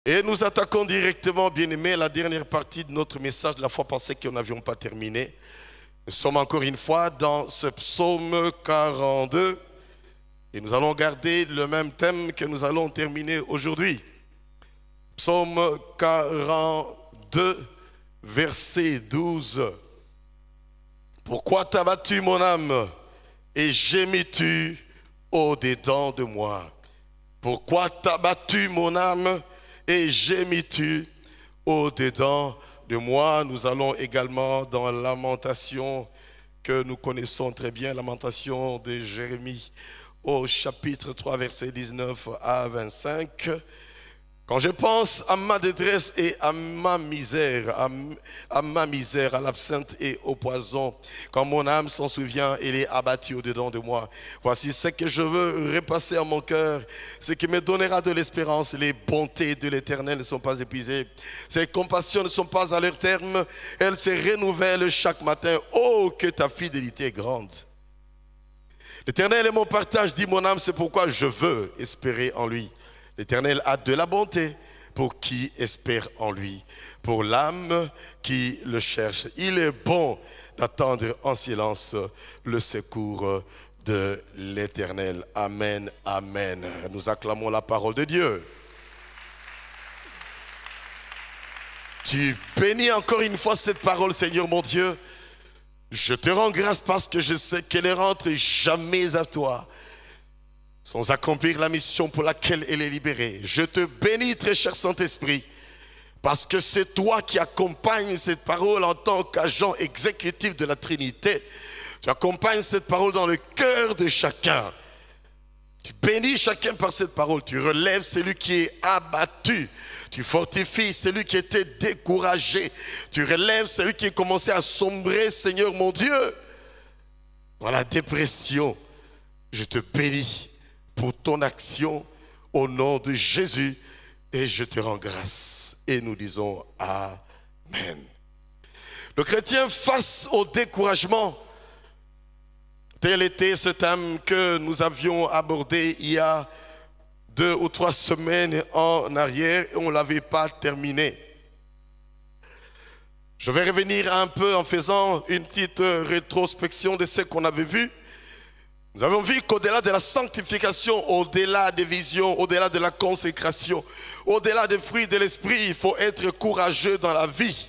Et nous attaquons directement, bien-aimés, la dernière partie de notre message de la fois passée que nous n'avions pas terminé. Nous sommes encore une fois dans ce psaume 42 et nous allons garder le même thème que nous allons terminer aujourd'hui. Psaume 42, verset 12. Pourquoi t'as battu mon âme et gémis-tu au-dedans de moi? Pourquoi t'as battu mon âme et gémis-tu au-dedans de moi? Nous allons également dans Lamentation que nous connaissons très bien, Lamentation de Jérémie au chapitre 3, verset 19 à 25. Quand je pense à ma détresse et à ma misère, à l'absinthe et au poison, quand mon âme s'en souvient, elle est abattue au-dedans de moi. Voici ce que je veux repasser à mon cœur, ce qui me donnera de l'espérance. Les bontés de l'Éternel ne sont pas épuisées. Ses compassions ne sont pas à leur terme. Elles se renouvellent chaque matin. Oh, que ta fidélité est grande. L'Éternel est mon partage, dit mon âme, c'est pourquoi je veux espérer en lui. L'Éternel a de la bonté pour qui espère en lui, pour l'âme qui le cherche. Il est bon d'attendre en silence le secours de l'Éternel. Amen, amen. Nous acclamons la parole de Dieu. Tu bénis encore une fois cette parole, Seigneur mon Dieu. Je te rends grâce parce que je sais qu'elle ne rentre jamais à toi sans accomplir la mission pour laquelle elle est libérée. Je te bénis, très cher Saint-Esprit, parce que c'est toi qui accompagnes cette parole en tant qu'agent exécutif de la Trinité. Tu accompagnes cette parole dans le cœur de chacun. Tu bénis chacun par cette parole. Tu relèves celui qui est abattu. Tu fortifies celui qui était découragé. Tu relèves celui qui est commencé à sombrer, Seigneur mon Dieu, dans la dépression. Je te bénis pour ton action au nom de Jésus et je te rends grâce. Et nous disons Amen. Le chrétien face au découragement, tel était ce thème que nous avions abordé il y a 2 ou 3 semaines en arrière et on ne l'avait pas terminé. Je vais revenir un peu en faisant une petite rétrospection de ce qu'on avait vu. Nous avons vu qu'au-delà de la sanctification, au-delà des visions, au-delà de la consécration, au-delà des fruits de l'esprit, il faut être courageux dans la vie.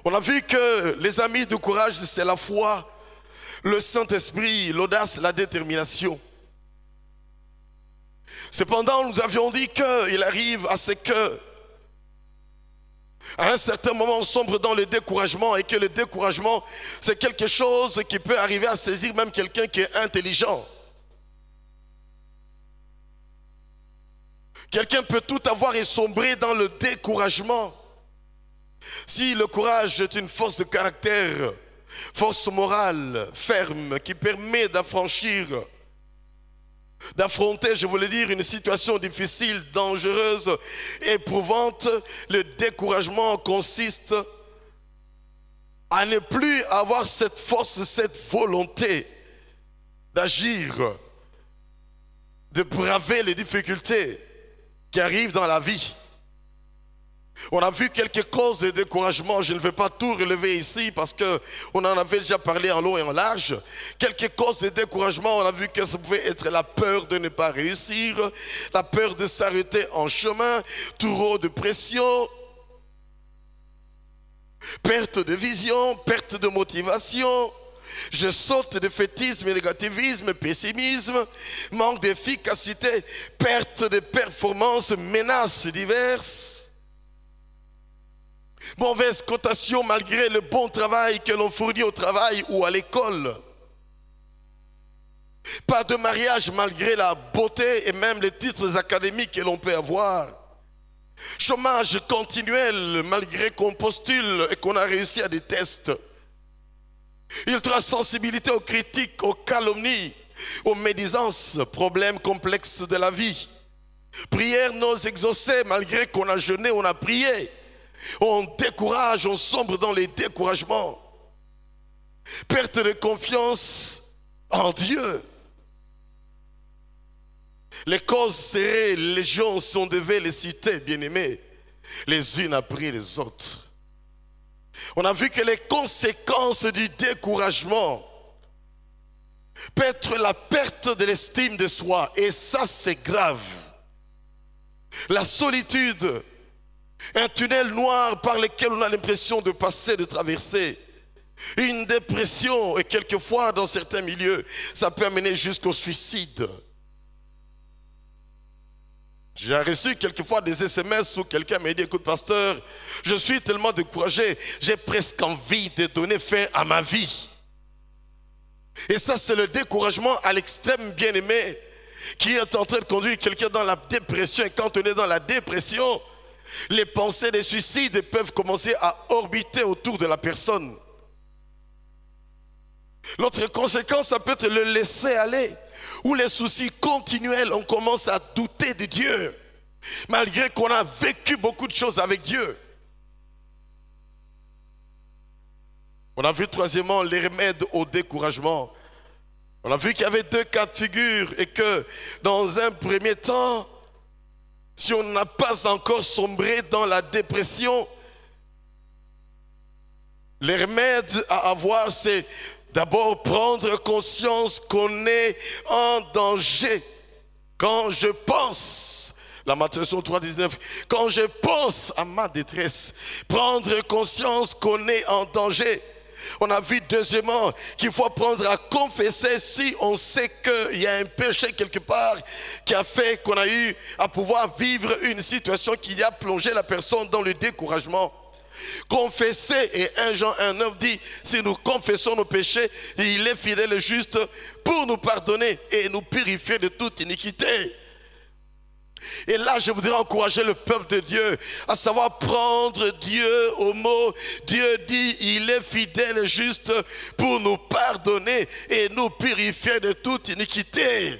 On a vu que les amis du courage, c'est la foi, le Saint-Esprit, l'audace, la détermination. Cependant, nous avions dit qu'il arrive à ce que, à un certain moment, on sombre dans le découragement et que le découragement, c'est quelque chose qui peut arriver à saisir même quelqu'un qui est intelligent. Quelqu'un peut tout avoir et sombrer dans le découragement. Si le courage est une force de caractère, force morale, ferme, qui permet d'affranchir, d'affronter, je voulais dire, une situation difficile, dangereuse, éprouvante, le découragement consiste à ne plus avoir cette force, cette volonté d'agir, de braver les difficultés qui arrivent dans la vie. On a vu quelques causes de découragement, je ne vais pas tout relever ici parce qu'on en avait déjà parlé en long et en large. Quelques causes de découragement, on a vu que ça pouvait être la peur de ne pas réussir, la peur de s'arrêter en chemin, trop de pression, perte de vision, perte de motivation. Je saute de fétisme, négativisme, pessimisme, manque d'efficacité, perte de performance, menaces diverses. Mauvaise cotation malgré le bon travail que l'on fournit au travail ou à l'école. Pas de mariage malgré la beauté et même les titres académiques que l'on peut avoir. Chômage continuel malgré qu'on postule et qu'on a réussi à des tests. Ultra-sensibilité aux critiques, aux calomnies, aux médisances, problèmes complexes de la vie. Prières non exaucées malgré qu'on a jeûné, on a prié. On décourage, on sombre dans les découragements. Perte de confiance en Dieu. Les causes seraient légion si on devait les citer, bien-aimés, les unes après les autres. On a vu que les conséquences du découragement peut être la perte de l'estime de soi, et ça c'est grave. La solitude, un tunnel noir par lequel on a l'impression de passer, de traverser. Une dépression, et quelquefois dans certains milieux, ça peut amener jusqu'au suicide. J'ai reçu quelquefois des SMS où quelqu'un m'a dit, écoute pasteur, je suis tellement découragé, j'ai presque envie de donner fin à ma vie. Et ça c'est le découragement à l'extrême, bien-aimé, qui est en train de conduire quelqu'un dans la dépression. Et quand on est dans la dépression, les pensées des suicides peuvent commencer à orbiter autour de la personne. L'autre conséquence, ça peut être le laisser aller, où les soucis continuels, on commence à douter de Dieu, malgré qu'on a vécu beaucoup de choses avec Dieu. On a vu troisièmement les remèdes au découragement. On a vu qu'il y avait deux cas de figure et que dans un premier temps, si on n'a pas encore sombré dans la dépression, les remèdes à avoir, c'est d'abord prendre conscience qu'on est en danger. Quand je pense, Lamentation 3,19, quand je pense à ma détresse, prendre conscience qu'on est en danger. On a vu deuxièmement qu'il faut apprendre à confesser si on sait qu'il y a un péché quelque part qui a fait qu'on a eu à pouvoir vivre une situation qui a plongé la personne dans le découragement. Confesser, et 1 Jean 1,9 dit, si nous confessons nos péchés, il est fidèle et juste pour nous pardonner et nous purifier de toute iniquité. Et là, je voudrais encourager le peuple de Dieu à savoir prendre Dieu au mot. Dieu dit, il est fidèle et juste pour nous pardonner et nous purifier de toute iniquité.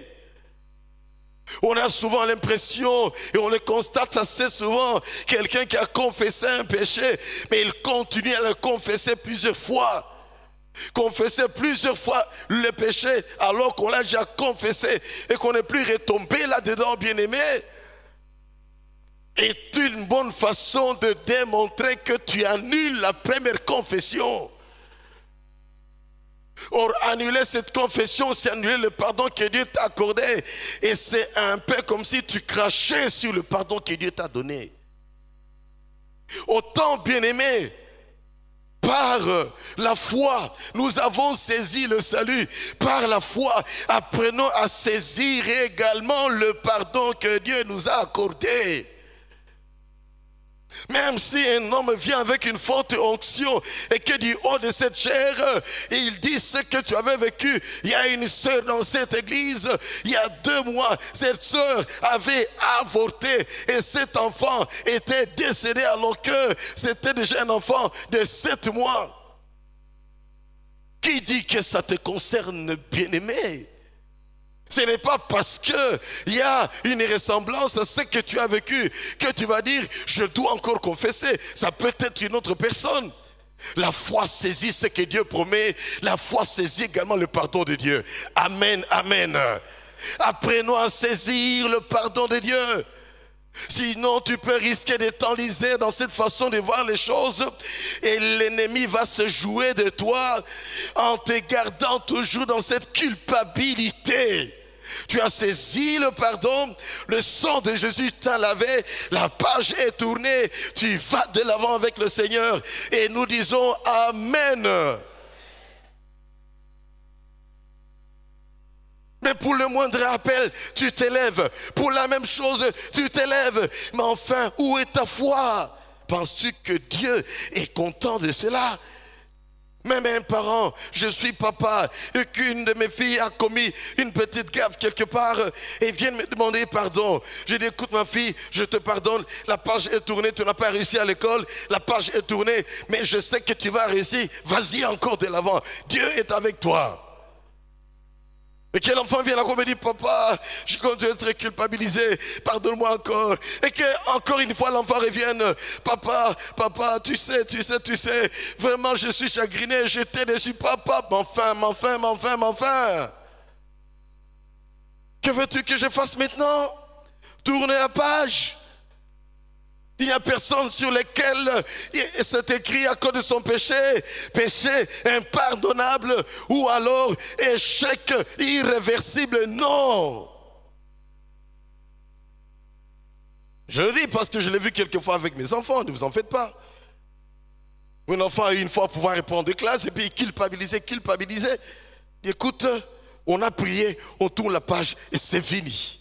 On a souvent l'impression, et on le constate assez souvent, quelqu'un qui a confessé un péché, mais il continue à le confesser plusieurs fois. Confesser plusieurs fois le péché alors qu'on l'a déjà confessé et qu'on n'est plus retombé là-dedans, bien-aimé, est une bonne façon de démontrer que tu annules la première confession. Or, annuler cette confession, c'est annuler le pardon que Dieu t'a accordé. Et c'est un peu comme si tu crachais sur le pardon que Dieu t'a donné. Autant, bien-aimé, par la foi, nous avons saisi le salut. Par la foi, apprenons à saisir également le pardon que Dieu nous a accordé. Même si un homme vient avec une forte onction et que du haut de cette chair, il dit ce que tu avais vécu. Il y a une sœur dans cette église, il y a 2 mois, cette sœur avait avorté et cet enfant était décédé alors que c'était déjà un enfant de 7 mois. Qui dit que ça te concerne, bien-aimé? Ce n'est pas parce qu'il y a une ressemblance à ce que tu as vécu que tu vas dire « je dois encore confesser ». Ça peut être une autre personne. La foi saisit ce que Dieu promet. La foi saisit également le pardon de Dieu. Amen, amen. Apprenons à saisir le pardon de Dieu. Sinon, tu peux risquer de t'enliser dans cette façon de voir les choses et l'ennemi va se jouer de toi en te gardant toujours dans cette culpabilité. Tu as saisi le pardon, le sang de Jésus t'a lavé, la page est tournée, tu vas de l'avant avec le Seigneur et nous disons Amen. Mais pour le moindre appel, tu t'élèves. Pour la même chose, tu t'élèves. Mais enfin, où est ta foi? Penses-tu que Dieu est content de cela? Même un parent, je suis papa, et qu'une de mes filles a commis une petite gaffe quelque part, et vient me demander pardon. Je dis, écoute ma fille, je te pardonne, la page est tournée, tu n'as pas réussi à l'école, la page est tournée, mais je sais que tu vas réussir, vas-y encore de l'avant, Dieu est avec toi. Et que l'enfant vienne encore me dire, papa, je continue d'être culpabilisé, pardonne-moi encore. Et que encore une fois l'enfant revienne, papa, tu sais, vraiment je suis chagriné, je t'ai déçu, papa, mais enfin. Que veux-tu que je fasse maintenant? Tourner la page. Il n'y a personne sur lequel c'est écrit à cause de son péché, péché impardonnable ou alors échec irréversible. Non. Je le dis parce que je l'ai vu quelquefois avec mes enfants, ne vous en faites pas. Un enfant a eu une fois pouvoir répondre de classe et puis culpabiliser. Écoute, on a prié, on tourne la page et c'est fini.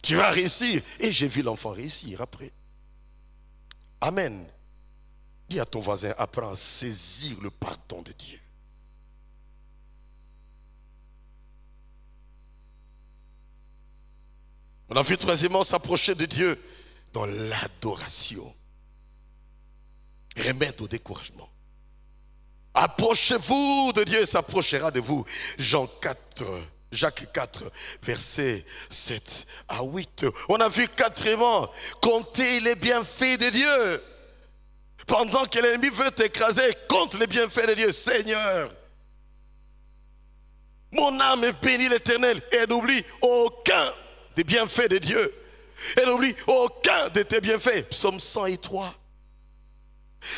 Tu vas réussir. Et j'ai vu l'enfant réussir après. Amen. Dis à ton voisin, apprends à saisir le pardon de Dieu. On a vu troisièmement s'approcher de Dieu dans l'adoration. Remède au découragement. Approchez-vous de Dieu, il s'approchera de vous. Jacques 4, versets 7 à 8. On a vu quatrièmement, compter les bienfaits de Dieu. Pendant que l'ennemi veut t'écraser, compte les bienfaits de Dieu. Seigneur, mon âme bénit l'Éternel et n'oublie aucun des bienfaits de Dieu. Et n'oublie aucun de tes bienfaits. Psaume 103.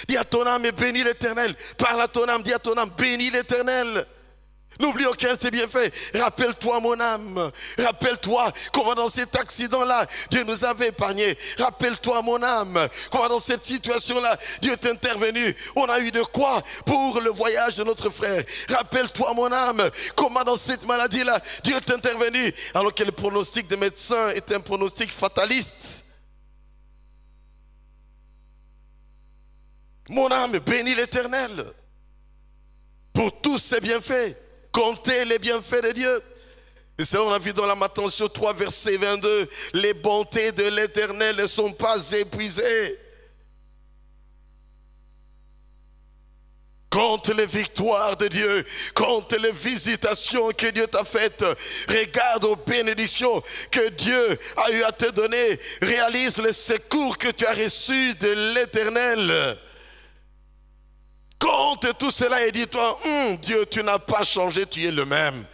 Dis à ton âme, bénis l'Éternel. Parle à ton âme, dis à ton âme, bénis l'Éternel. N'oublie aucun de ses bienfaits. Rappelle-toi, mon âme. Rappelle-toi comment dans cet accident-là, Dieu nous avait épargnés. Rappelle-toi, mon âme, comment dans cette situation-là, Dieu est intervenu. On a eu de quoi pour le voyage de notre frère. Rappelle-toi, mon âme, comment dans cette maladie-là, Dieu est intervenu. Alors que le pronostic des médecins est un pronostic fataliste. Mon âme bénit l'Éternel pour tous ses bienfaits. Comptez les bienfaits de Dieu. Et c'est là on a vu dans la Matthieu 3, verset 22, les bontés de l'Éternel ne sont pas épuisées. Compte les victoires de Dieu, compte les visitations que Dieu t'a faites, regarde aux bénédictions que Dieu a eu à te donner, réalise les secours que tu as reçus de l'Éternel. Compte tout cela et dis-toi, Dieu, tu n'as pas changé, tu es le même.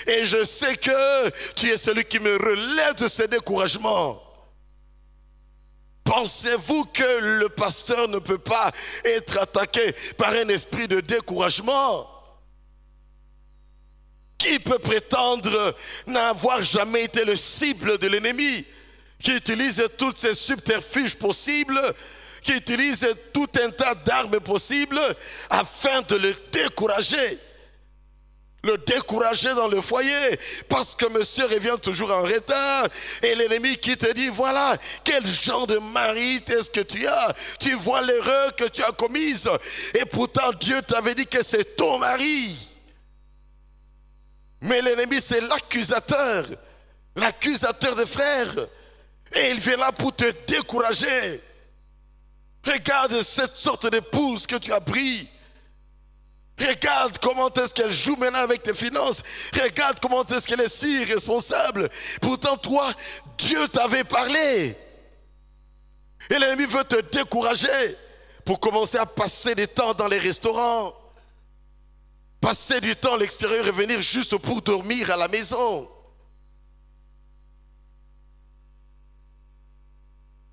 Et je sais que tu es celui qui me relève de ces découragements. Pensez-vous que le pasteur ne peut pas être attaqué par un esprit de découragement? Qui peut prétendre n'avoir jamais été le cible de l'ennemi, qui utilise toutes ces subterfuges possibles, qui utilise tout un tas d'armes possibles afin de le décourager. Le décourager dans le foyer parce que monsieur revient toujours en retard et l'ennemi qui te dit voilà quel genre de mari est-ce que tu as, tu vois l'erreur que tu as commise et pourtant Dieu t'avait dit que c'est ton mari. Mais l'ennemi c'est l'accusateur des frères et il vient là pour te décourager. Regarde cette sorte d'épouse que tu as pris. Regarde comment est-ce qu'elle joue maintenant avec tes finances. Regarde comment est-ce qu'elle est si irresponsable. Pourtant toi, Dieu t'avait parlé. Et l'ennemi veut te décourager pour commencer à passer du temps dans les restaurants. Passer du temps à l'extérieur et venir juste pour dormir à la maison.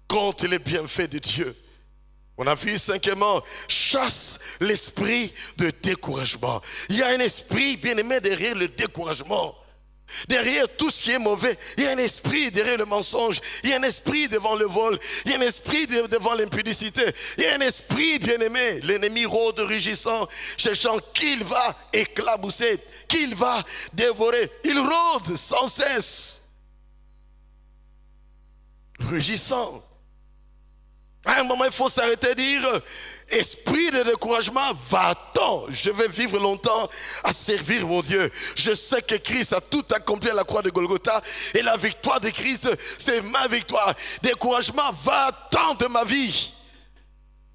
Compte les bienfaits de Dieu. On a vu cinquièmement, chasse l'esprit de découragement. Il y a un esprit, bien aimé, derrière le découragement. Derrière tout ce qui est mauvais, il y a un esprit derrière le mensonge. Il y a un esprit devant le vol. Il y a un esprit devant l'impudicité. Il y a un esprit, bien aimé. L'ennemi rôde rugissant, cherchant qu'il va éclabousser, qu'il va dévorer. Il rôde sans cesse. Rugissant. À un moment, il faut s'arrêter et dire, esprit de découragement, va-t'en. Je vais vivre longtemps à servir mon Dieu. Je sais que Christ a tout accompli à la croix de Golgotha. Et la victoire de Christ, c'est ma victoire. Découragement, va-t'en de ma vie.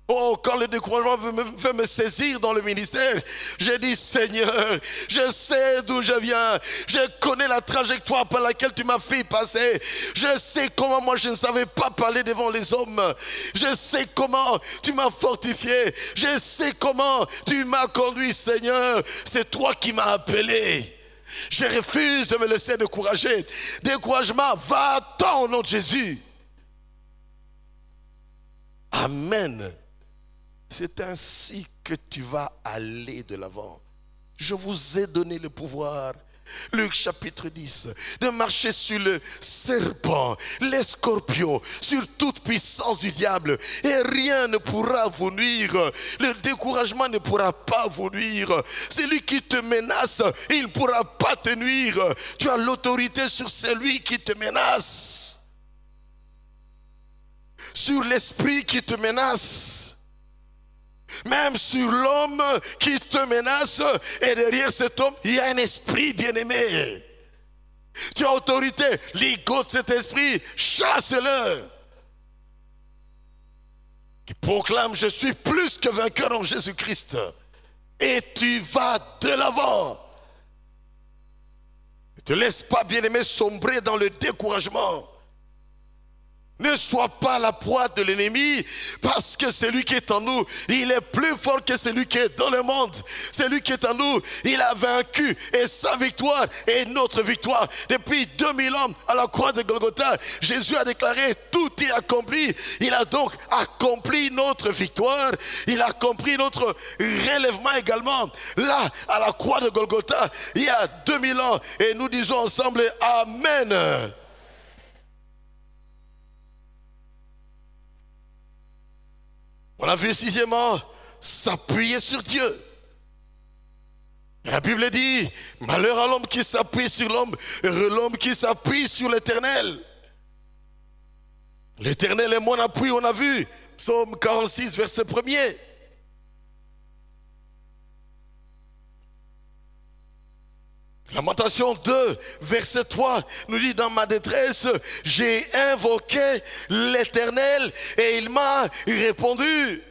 Oh, quand le découragement veut me saisir dans le ministère, je dis Seigneur, je sais d'où je viens, je connais la trajectoire par laquelle tu m'as fait passer, je sais comment moi je ne savais pas parler devant les hommes, je sais comment tu m'as fortifié, je sais comment tu m'as conduit Seigneur, c'est toi qui m'as appelé. Je refuse de me laisser décourager. Découragement, va-t'en au nom de Jésus. Amen. C'est ainsi que tu vas aller de l'avant. Je vous ai donné le pouvoir. Luc chapitre 10, de marcher sur le serpent, les scorpions, sur toute puissance du diable, et rien ne pourra vous nuire. Le découragement ne pourra pas vous nuire. Celui qui te menace, il ne pourra pas te nuire. Tu as l'autorité sur celui qui te menace, sur l'esprit qui te menace, même sur l'homme qui te menace, et derrière cet homme, il y a un esprit bien-aimé. Tu as autorité, ligote cet esprit, chasse-le. Qui proclame, je suis plus que vainqueur en Jésus-Christ. Et tu vas de l'avant. Ne te laisse pas, bien-aimé, sombrer dans le découragement. Ne sois pas la proie de l'ennemi, parce que celui qui est en nous, il est plus fort que celui qui est dans le monde. Celui qui est en nous, il a vaincu, et sa victoire est notre victoire. Depuis 2000 ans à la croix de Golgotha, Jésus a déclaré tout est accompli. Il a donc accompli notre victoire. Il a accompli notre relèvement également. Là, à la croix de Golgotha, il y a 2000 ans, et nous disons ensemble Amen. On a vu sixièmement, s'appuyer sur Dieu. Et la Bible dit, malheur à l'homme qui s'appuie sur l'homme, heureux l'homme qui s'appuie sur l'Éternel. L'Éternel est mon appui, on a vu, psaume 46, verset 1er. Lamentation 2, verset 3, nous dit, dans ma détresse, j'ai invoqué l'Éternel et il m'a répondu.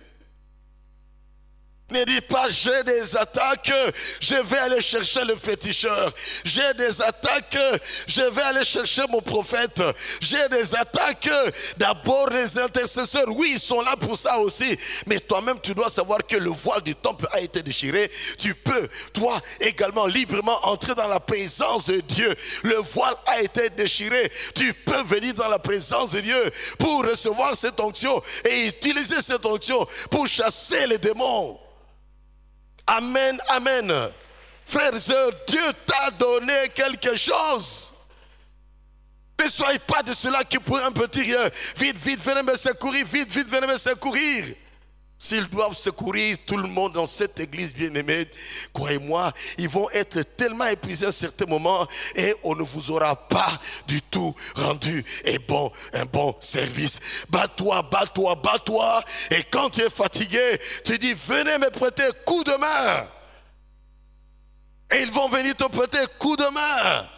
Ne dis pas, j'ai des attaques, je vais aller chercher le féticheur. J'ai des attaques, je vais aller chercher mon prophète. J'ai des attaques, d'abord les intercesseurs, oui, ils sont là pour ça aussi. Mais toi-même, tu dois savoir que le voile du temple a été déchiré. Tu peux, toi également, librement entrer dans la présence de Dieu. Le voile a été déchiré. Tu peux venir dans la présence de Dieu pour recevoir cette onction et utiliser cette onction pour chasser les démons. Amen, amen. Frères et sœurs, Dieu t'a donné quelque chose. Ne soyez pas de ceux-là qui pourraient un peu dire, vite, vite, venez me secourir, vite, vite, venez me secourir. S'ils doivent secourir tout le monde dans cette église bien-aimée, croyez-moi, ils vont être tellement épuisés à certains moments et on ne vous aura pas du tout rendu un bon service. Bats-toi, bats-toi, bats-toi. Et quand tu es fatigué, tu dis, venez me prêter coup de main. Et ils vont venir te prêter coup de main.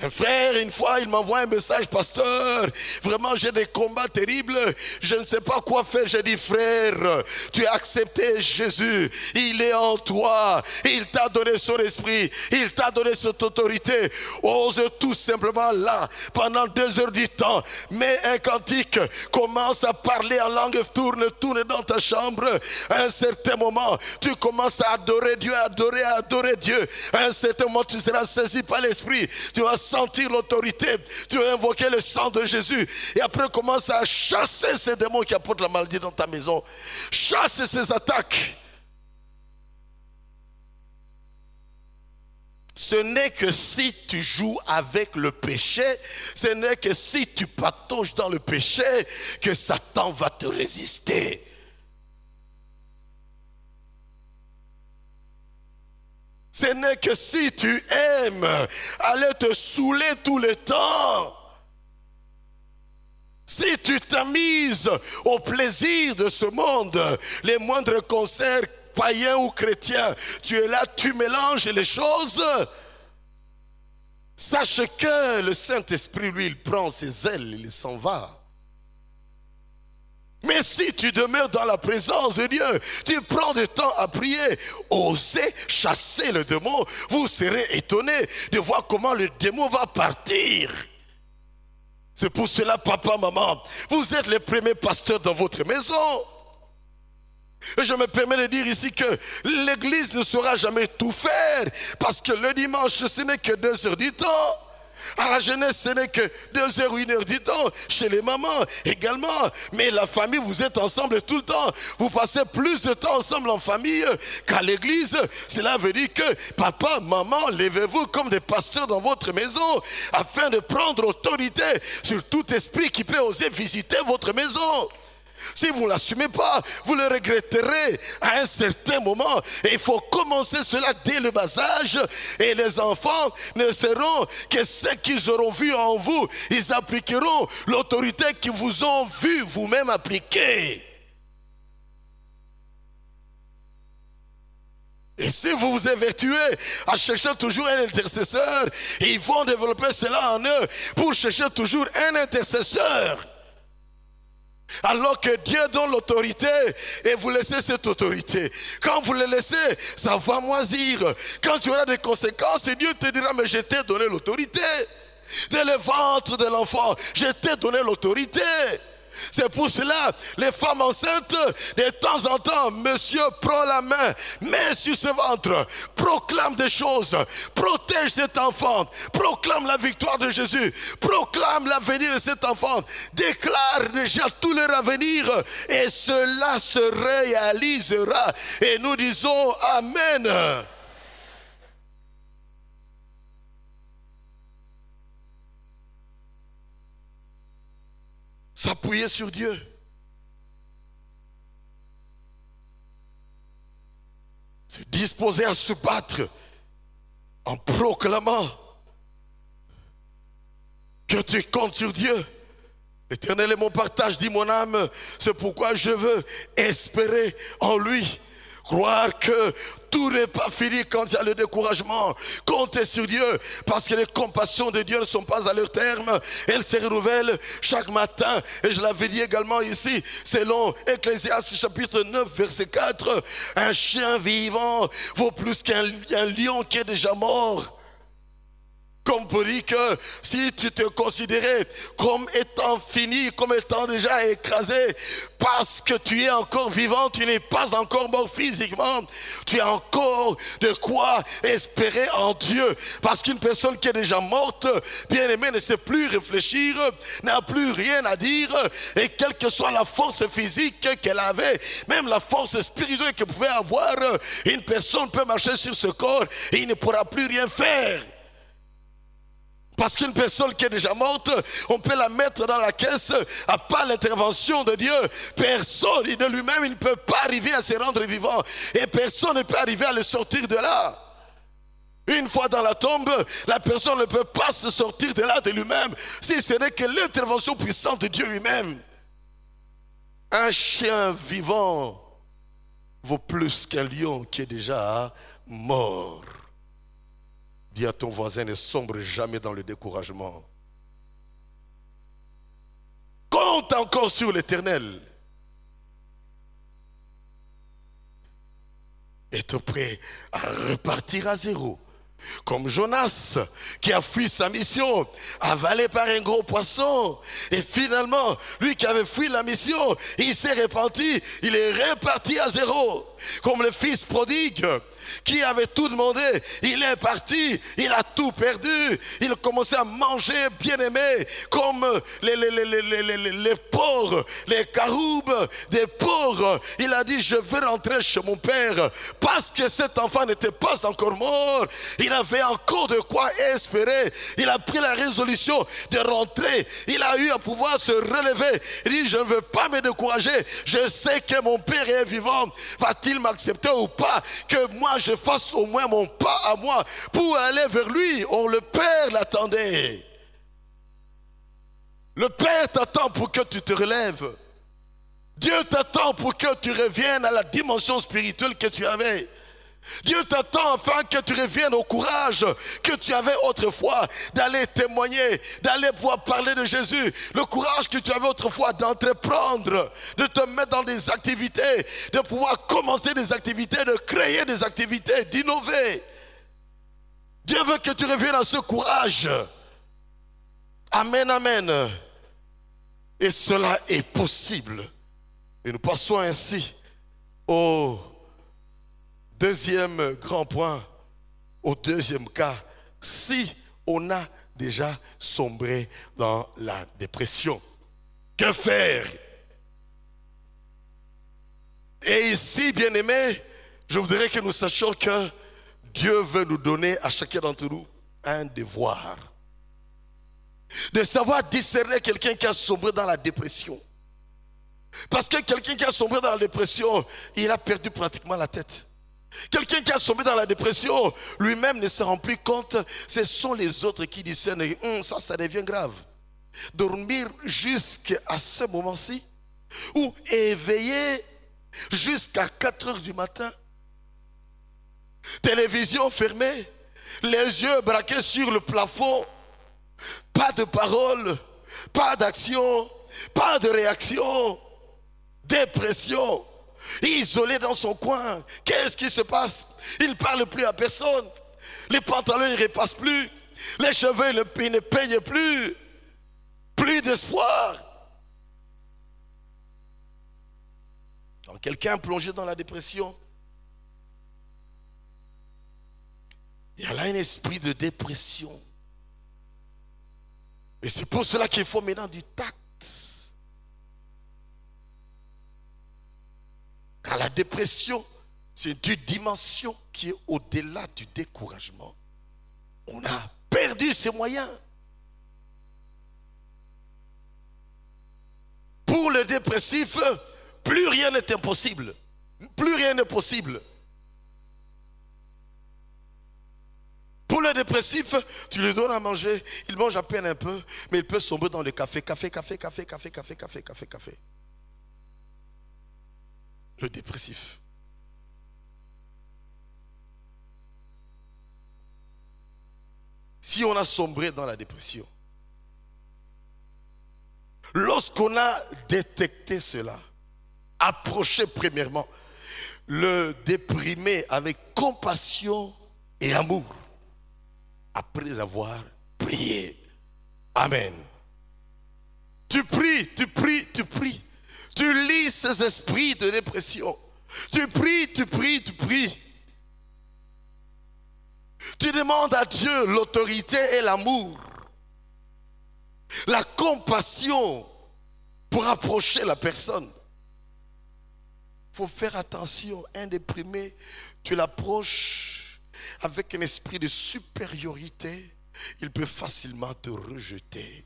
Un frère, une fois, il m'envoie un message, pasteur, vraiment j'ai des combats terribles, je ne sais pas quoi faire. J'ai dit, frère, tu as accepté Jésus, il est en toi, il t'a donné son esprit, il t'a donné cette autorité. Ose tout simplement là, pendant 2 heures du temps, mets un cantique, commence à parler en langue, tourne dans ta chambre. À un certain moment, tu commences à adorer Dieu, adorer Dieu. À un certain moment, tu seras saisi par l'esprit, tu vas sentir l'autorité, tu vas invoquer le sang de Jésus et après commence à chasser ces démons qui apportent la maladie dans ta maison. Chasse ces attaques. Ce n'est que si tu joues avec le péché, ce n'est que si tu patauges dans le péché que Satan va te résister. Ce n'est que si tu aimes aller te saouler tout le temps, si tu t'amuses au plaisir de ce monde, les moindres concerts païens ou chrétiens, tu es là, tu mélanges les choses. Sache que le Saint-Esprit, lui, il prend ses ailes, il s'en va. Mais si tu demeures dans la présence de Dieu, tu prends du temps à prier, osez chasser le démon, vous serez étonnés de voir comment le démon va partir. C'est pour cela, papa, maman, vous êtes les premiers pasteurs dans votre maison. Et je me permets de dire ici que l'église ne saura jamais tout faire, parce que le dimanche, ce n'est que 2 heures du temps. À la jeunesse, ce n'est que 2 heures ou 1 heure du temps. Chez les mamans également. Mais la famille, vous êtes ensemble tout le temps. Vous passez plus de temps ensemble en famille qu'à l'église. Cela veut dire que papa, maman, levez-vous comme des pasteurs dans votre maison afin de prendre autorité sur tout esprit qui peut oser visiter votre maison. Si vous ne l'assumez pas, vous le regretterez à un certain moment. Et il faut commencer cela dès le bas âge. Et les enfants ne seront que ce qu'ils auront vu en vous. Ils appliqueront l'autorité qu'ils vous ont vu vous-même appliquer. Et si vous vous évertuez à chercher toujours un intercesseur, ils vont développer cela en eux pour chercher toujours un intercesseur. Alors que Dieu donne l'autorité et vous laissez cette autorité. Quand vous le laissez, ça va moisir. Quand tu auras des conséquences, Dieu te dira, mais je t'ai donné l'autorité. Dès le ventre de l'enfant, je t'ai donné l'autorité. C'est pour cela, les femmes enceintes, de temps en temps, monsieur prend la main, met sur ce ventre, proclame des choses, protège cet enfant, proclame la victoire de Jésus, proclame l'avenir de cet enfant, déclare déjà tout leur avenir, et cela se réalisera. Et nous disons Amen. S'appuyer sur Dieu. Se disposer à se battre en proclamant que tu comptes sur Dieu. L'Éternel est mon partage, dit mon âme. C'est pourquoi je veux espérer en lui. Croire que tout n'est pas fini quand il y a le découragement. Comptez sur Dieu, parce que les compassions de Dieu ne sont pas à leur terme. Elles se renouvellent chaque matin. Et je l'avais dit également ici, selon Ecclésiaste chapitre 9, verset 4. Un chien vivant vaut plus qu'un lion qui est déjà mort. Comme pour dire que si tu te considérais comme étant fini, comme étant déjà écrasé, parce que tu es encore vivant, tu n'es pas encore mort physiquement, tu as encore de quoi espérer en Dieu. Parce qu'une personne qui est déjà morte, bien aimée, ne sait plus réfléchir, n'a plus rien à dire, et quelle que soit la force physique qu'elle avait, même la force spirituelle qu'elle pouvait avoir, une personne peut marcher sur ce corps et il ne pourra plus rien faire. Parce qu'une personne qui est déjà morte, on peut la mettre dans la caisse à part l'intervention de Dieu. Personne de lui-même, il ne peut pas arriver à se rendre vivant. Et personne ne peut arriver à le sortir de là. Une fois dans la tombe, la personne ne peut pas se sortir de là de lui-même, si ce n'est que l'intervention puissante de Dieu lui-même. Un chien vivant vaut plus qu'un lion qui est déjà mort. Dis à ton voisin, ne sombre jamais dans le découragement. Compte encore sur l'Éternel. Être prêt à repartir à zéro. Comme Jonas qui a fui sa mission, avalé par un gros poisson. Et finalement, lui qui avait fui la mission, il s'est repenti, il est reparti à zéro. Comme le fils prodigue qui avait tout demandé, il est parti, il a tout perdu, il commençait à manger bien aimé, comme les porcs, les caroubes des porcs. Il a dit, je veux rentrer chez mon père, parce que cet enfant n'était pas encore mort, il avait encore de quoi espérer. Il a pris la résolution de rentrer, il a eu à pouvoir se relever. Il dit, je ne veux pas me décourager, je sais que mon père est vivant, va-t-il m'accepter ou pas, que moi je fasse au moins mon pas à moi pour aller vers lui. Oh, le Père l'attendait. Le Père t'attend pour que tu te relèves. Dieu t'attend pour que tu reviennes à la dimension spirituelle que tu avais. Dieu t'attend afin que tu reviennes au courage que tu avais autrefois d'aller témoigner, d'aller pouvoir parler de Jésus. Le courage que tu avais autrefois d'entreprendre, de te mettre dans des activités, de pouvoir commencer des activités, de créer des activités, d'innover. Dieu veut que tu reviennes à ce courage. Amen, amen. Et cela est possible. Et nous passons ainsi au deuxième grand point, au deuxième cas, si on a déjà sombré dans la dépression, que faire? Et ici, bien-aimés, je voudrais que nous sachions que Dieu veut nous donner à chacun d'entre nous un devoir. De savoir discerner quelqu'un qui a sombré dans la dépression. Parce que quelqu'un qui a sombré dans la dépression, il a perdu pratiquement la tête. Quelqu'un qui a sombré dans la dépression, lui-même ne se rend plus compte. Ce sont les autres qui discernent, ça devient grave. Dormir jusqu'à ce moment-ci, ou éveiller jusqu'à 4 heures du matin, télévision fermée, les yeux braqués sur le plafond, pas de parole, pas d'action, pas de réaction, dépression, isolé dans son coin. Qu'est-ce qui se passe? Il ne parle plus à personne, les pantalons ne repassent plus, les cheveux ne peignent plus, plus d'espoir. Donc quelqu'un plongé dans la dépression, il y a là un esprit de dépression. Et c'est pour cela qu'il faut maintenant du tact. Car la dépression, c'est une dimension qui est au-delà du découragement. On a perdu ses moyens. Pour le dépressif, plus rien n'est impossible. Plus rien n'est possible. Pour le dépressif, tu lui donnes à manger, il mange à peine un peu, mais il peut sombrer dans le café. Le dépressif. Si on a sombré dans la dépression, lorsqu'on a détecté cela, approchez premièrement le déprimé avec compassion et amour. Après avoir prié. Amen. Tu pries. Tu lis ces esprits de dépression. Tu pries. Tu demandes à Dieu l'autorité et l'amour. La compassion pour approcher la personne. Il faut faire attention. Un déprimé, tu l'approches avec un esprit de supériorité, il peut facilement te rejeter.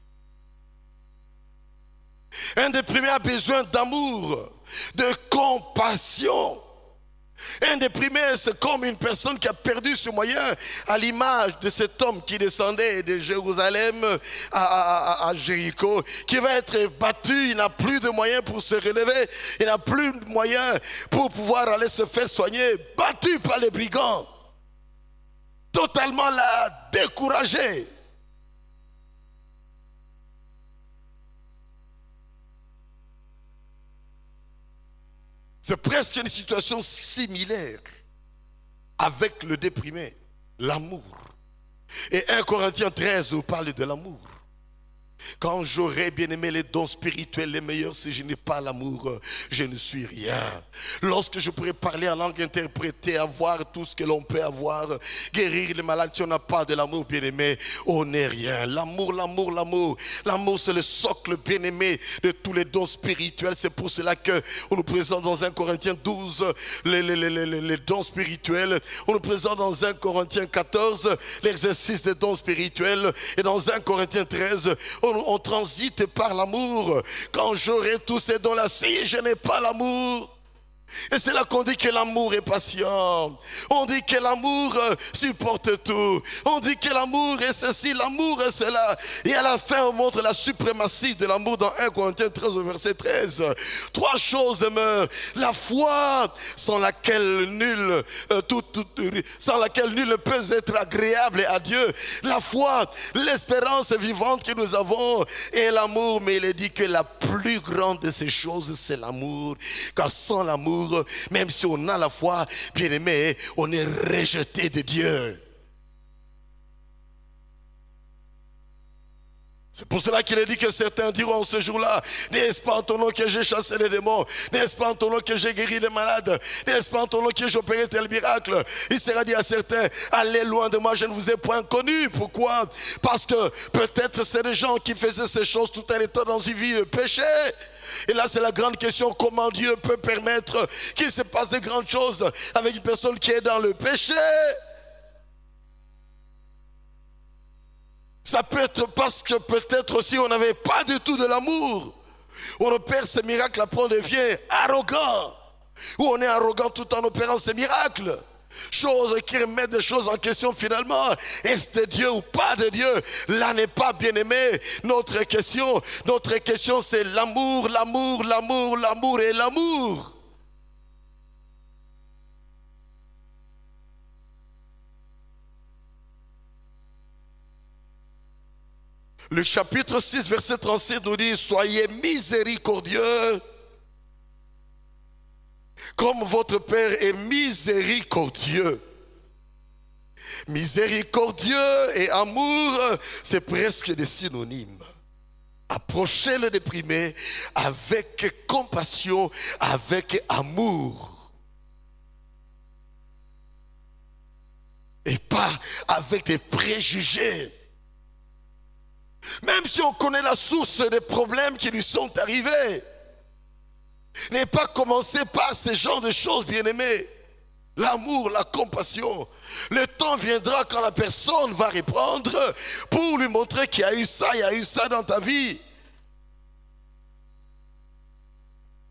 Un déprimé a besoin d'amour, de compassion. Un déprimé, c'est comme une personne qui a perdu ses moyens, à l'image de cet homme qui descendait de Jérusalem à Jéricho, qui va être battu, il n'a plus de moyens pour se relever, il n'a plus de moyens pour pouvoir aller se faire soigner, battu par les brigands. Totalement là, découragé. C'est presque une situation similaire avec le déprimé, l'amour. Et 1 Corinthiens 13 nous parle de l'amour. Quand j'aurais bien aimé les dons spirituels les meilleurs, si je n'ai pas l'amour, je ne suis rien. Lorsque je pourrais parler en langue interprétée, avoir tout ce que l'on peut avoir, guérir les malades, si on n'a pas de l'amour, bien aimé, on n'est rien. L'amour. L'amour, c'est le socle bien aimé de tous les dons spirituels. C'est pour cela qu'on nous présente dans 1 Corinthiens 12 les dons spirituels. On nous présente dans 1 Corinthiens 14 l'exercice des dons spirituels. Et dans 1 Corinthiens 13, on transite par l'amour. Quand j'aurai tous ces dons-là, si je n'ai pas l'amour. Et c'est là qu'on dit que l'amour est patient. On dit que l'amour supporte tout. On dit que l'amour est ceci, l'amour est cela. Et à la fin, on montre la suprématie de l'amour dans 1 Corinthiens 13, verset 13. 3 choses demeurent. La foi, sans laquelle nul ne peut être agréable à Dieu. La foi, l'espérance vivante que nous avons et l'amour. Mais il est dit que la plus grande de ces choses, c'est l'amour. Car sans l'amour, même si on a la foi, bien aimé, on est rejeté de Dieu. C'est pour cela qu'il est dit que certains diront en ce jour-là, n'est-ce pas en ton nom que j'ai chassé les démons? N'est-ce pas en ton nom que j'ai guéri les malades? N'est-ce pas en ton nom que j'ai opéré tel miracle? Il sera dit à certains, allez loin de moi, je ne vous ai point connu. Pourquoi? Parce que peut-être c'est des gens qui faisaient ces choses tout en étant dans une vie de péché. Et là, c'est la grande question, comment Dieu peut permettre qu'il se passe de grandes choses avec une personne qui est dans le péché? Ça peut être parce que peut-être aussi on n'avait pas du tout de l'amour. On opère ces miracles, après on devient arrogant. Ou on est arrogant tout en opérant ces miracles. Choses qui remettent des choses en question finalement. Est-ce de Dieu ou pas de Dieu? Là n'est pas bien aimé. Notre question c'est l'amour, l'amour, l'amour, l'amour et l'amour. Le chapitre 6, verset 36 nous dit, soyez miséricordieux comme votre Père est miséricordieux. Miséricordieux et amour, c'est presque des synonymes. Approchez le déprimé avec compassion, avec amour. Et pas avec des préjugés. Même si on connaît la source des problèmes qui lui sont arrivés. N'est pas commencer par ce genre de choses, bien-aimés. L'amour, la compassion. Le temps viendra quand la personne va répondre pour lui montrer qu'il y a eu ça, il y a eu ça dans ta vie.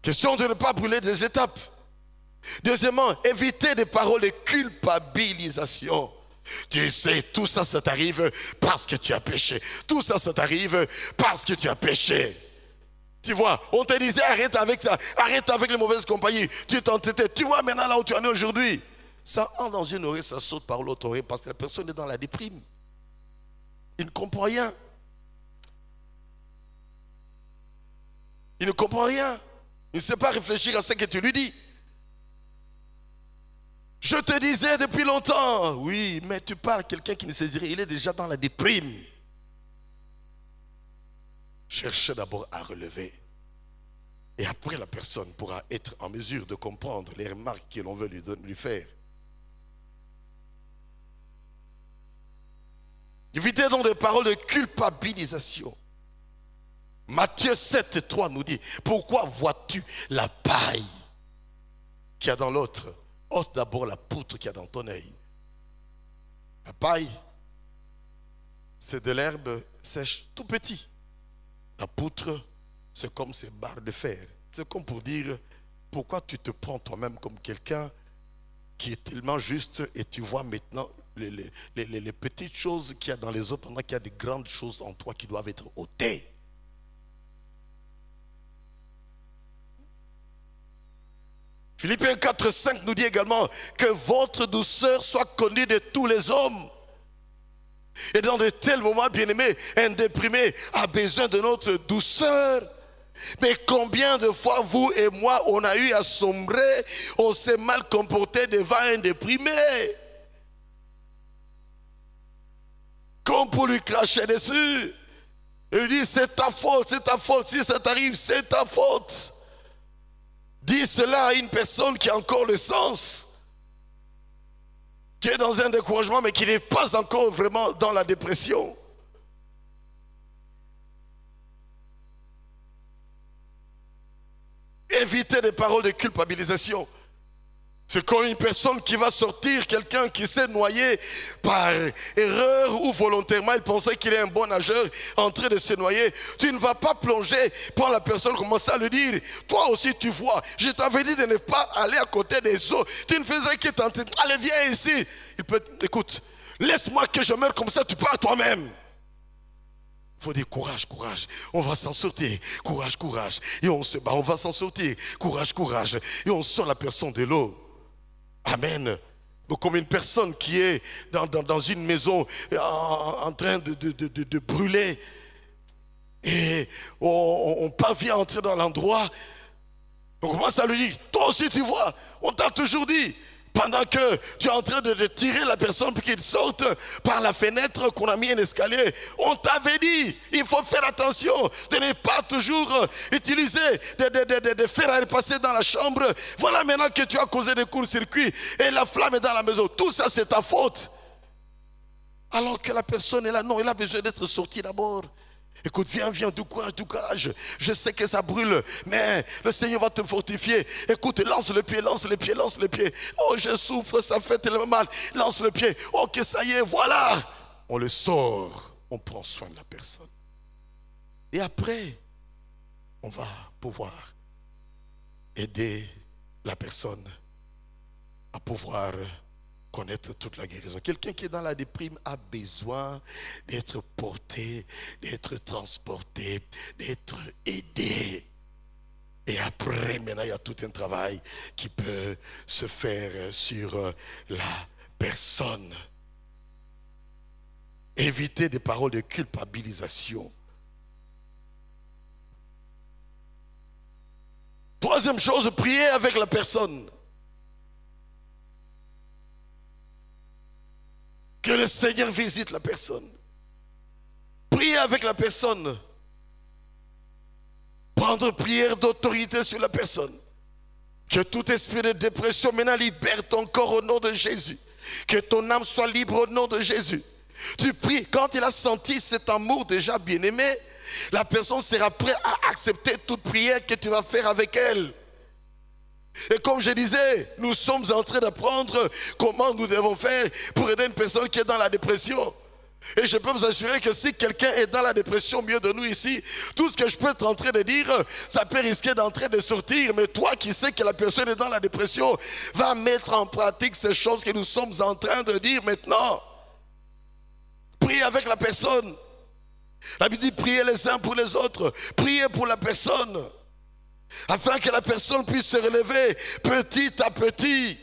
Question de ne pas brûler des étapes. Deuxièmement, éviter des paroles de culpabilisation. Tu sais, tout ça, ça t'arrive parce que tu as péché. Tout ça, ça t'arrive parce que tu as péché. Tu vois, on te disait arrête avec ça, arrête avec les mauvaises compagnies. Tu t'entêtais, tu vois maintenant là où tu en es aujourd'hui. Ça entre dans une oreille, ça saute par l'autre oreille parce que la personne est dans la déprime. Il ne comprend rien. Il ne comprend rien. Il ne sait pas réfléchir à ce que tu lui dis. Je te disais depuis longtemps. Oui, mais tu parles à quelqu'un qui ne saisirait. Il est déjà dans la déprime. Cherchez d'abord à relever. Et après, la personne pourra être en mesure de comprendre les remarques que l'on veut lui faire. Évitez donc des paroles de culpabilisation. Matthieu 7, 3 nous dit, pourquoi vois-tu la paille qu'il y a dans l'autre? Ôte d'abord la poutre qu'il y a dans ton œil. La paille, c'est de l'herbe sèche tout petit. La poutre, c'est comme ces barres de fer. C'est comme pour dire, pourquoi tu te prends toi-même comme quelqu'un qui est tellement juste et tu vois maintenant les petites choses qu'il y a dans les autres pendant qu'il y a des grandes choses en toi qui doivent être ôtées. Philippiens 4, 5 nous dit également que votre douceur soit connue de tous les hommes. Et dans de tels moments, bien-aimés, un déprimé a besoin de notre douceur. Mais combien de fois vous et moi, on a eu à sombrer, on s'est mal comporté devant un déprimé. Comme pour lui cracher dessus. Et lui dit, c'est ta faute, si ça t'arrive, c'est ta faute. Dis cela à une personne qui a encore le sens, qui est dans un découragement, mais qui n'est pas encore vraiment dans la dépression. Évitez des paroles de culpabilisation. C'est comme une personne qui va sortir, quelqu'un qui s'est noyé par erreur ou volontairement, il pensait qu'il est un bon nageur en train de se noyer. Tu ne vas pas plonger, prends la personne, commence à lui dire, toi aussi tu vois, je t'avais dit de ne pas aller à côté des eaux. Tu ne faisais que tenter, allez viens ici. Il peut, écoute, laisse-moi que je meure comme ça, tu parles toi-même. Il faut dire courage, courage, on va s'en sortir, courage, courage. Et on se bat, on va s'en sortir, courage, courage. Et on sort la personne de l'eau. Amen. Donc comme une personne qui est dans une maison en train de brûler. Et on parvient à entrer dans l'endroit. On commence à lui dire, toi aussi tu vois, on t'a toujours dit, pendant que tu es en train de tirer la personne pour qu'il sorte par la fenêtre qu'on a mis un escalier. On t'avait dit, il faut faire attention de ne pas toujours utiliser de fer à repasser dans la chambre. Voilà maintenant que tu as causé des courts-circuits et la flamme est dans la maison. Tout ça c'est ta faute. Alors que la personne est là, non, il a besoin d'être sorti d'abord. Écoute, viens, du courage. Je sais que ça brûle, mais le Seigneur va te fortifier. Écoute, lance le pied. Oh, je souffre, ça fait tellement mal. Lance le pied. Ok, ça y est, voilà. On le sort, on prend soin de la personne. Et après, on va pouvoir aider la personne à pouvoir connaître toute la guérison. Quelqu'un qui est dans la déprime a besoin d'être porté, d'être transporté, d'être aidé. Et après, maintenant, il y a tout un travail qui peut se faire sur la personne. Éviter des paroles de culpabilisation. Troisième chose, prier avec la personne. Que le Seigneur visite la personne. Prier avec la personne. Prendre prière d'autorité sur la personne. Que tout esprit de dépression maintenant libère ton corps au nom de Jésus. Que ton âme soit libre au nom de Jésus. Tu pries, quand il a senti cet amour déjà bien-aimé, la personne sera prête à accepter toute prière que tu vas faire avec elle. Et comme je disais, nous sommes en train d'apprendre comment nous devons faire pour aider une personne qui est dans la dépression. Et je peux vous assurer que si quelqu'un est dans la dépression au milieu de nous ici, tout ce que je peux être en train de dire, ça peut risquer d'entrer de sortir. Mais toi qui sais que la personne est dans la dépression, va mettre en pratique ces choses que nous sommes en train de dire maintenant. Prie avec la personne. La Bible dit priez les uns pour les autres. Priez pour la personne. Afin que la personne puisse se relever petit à petit.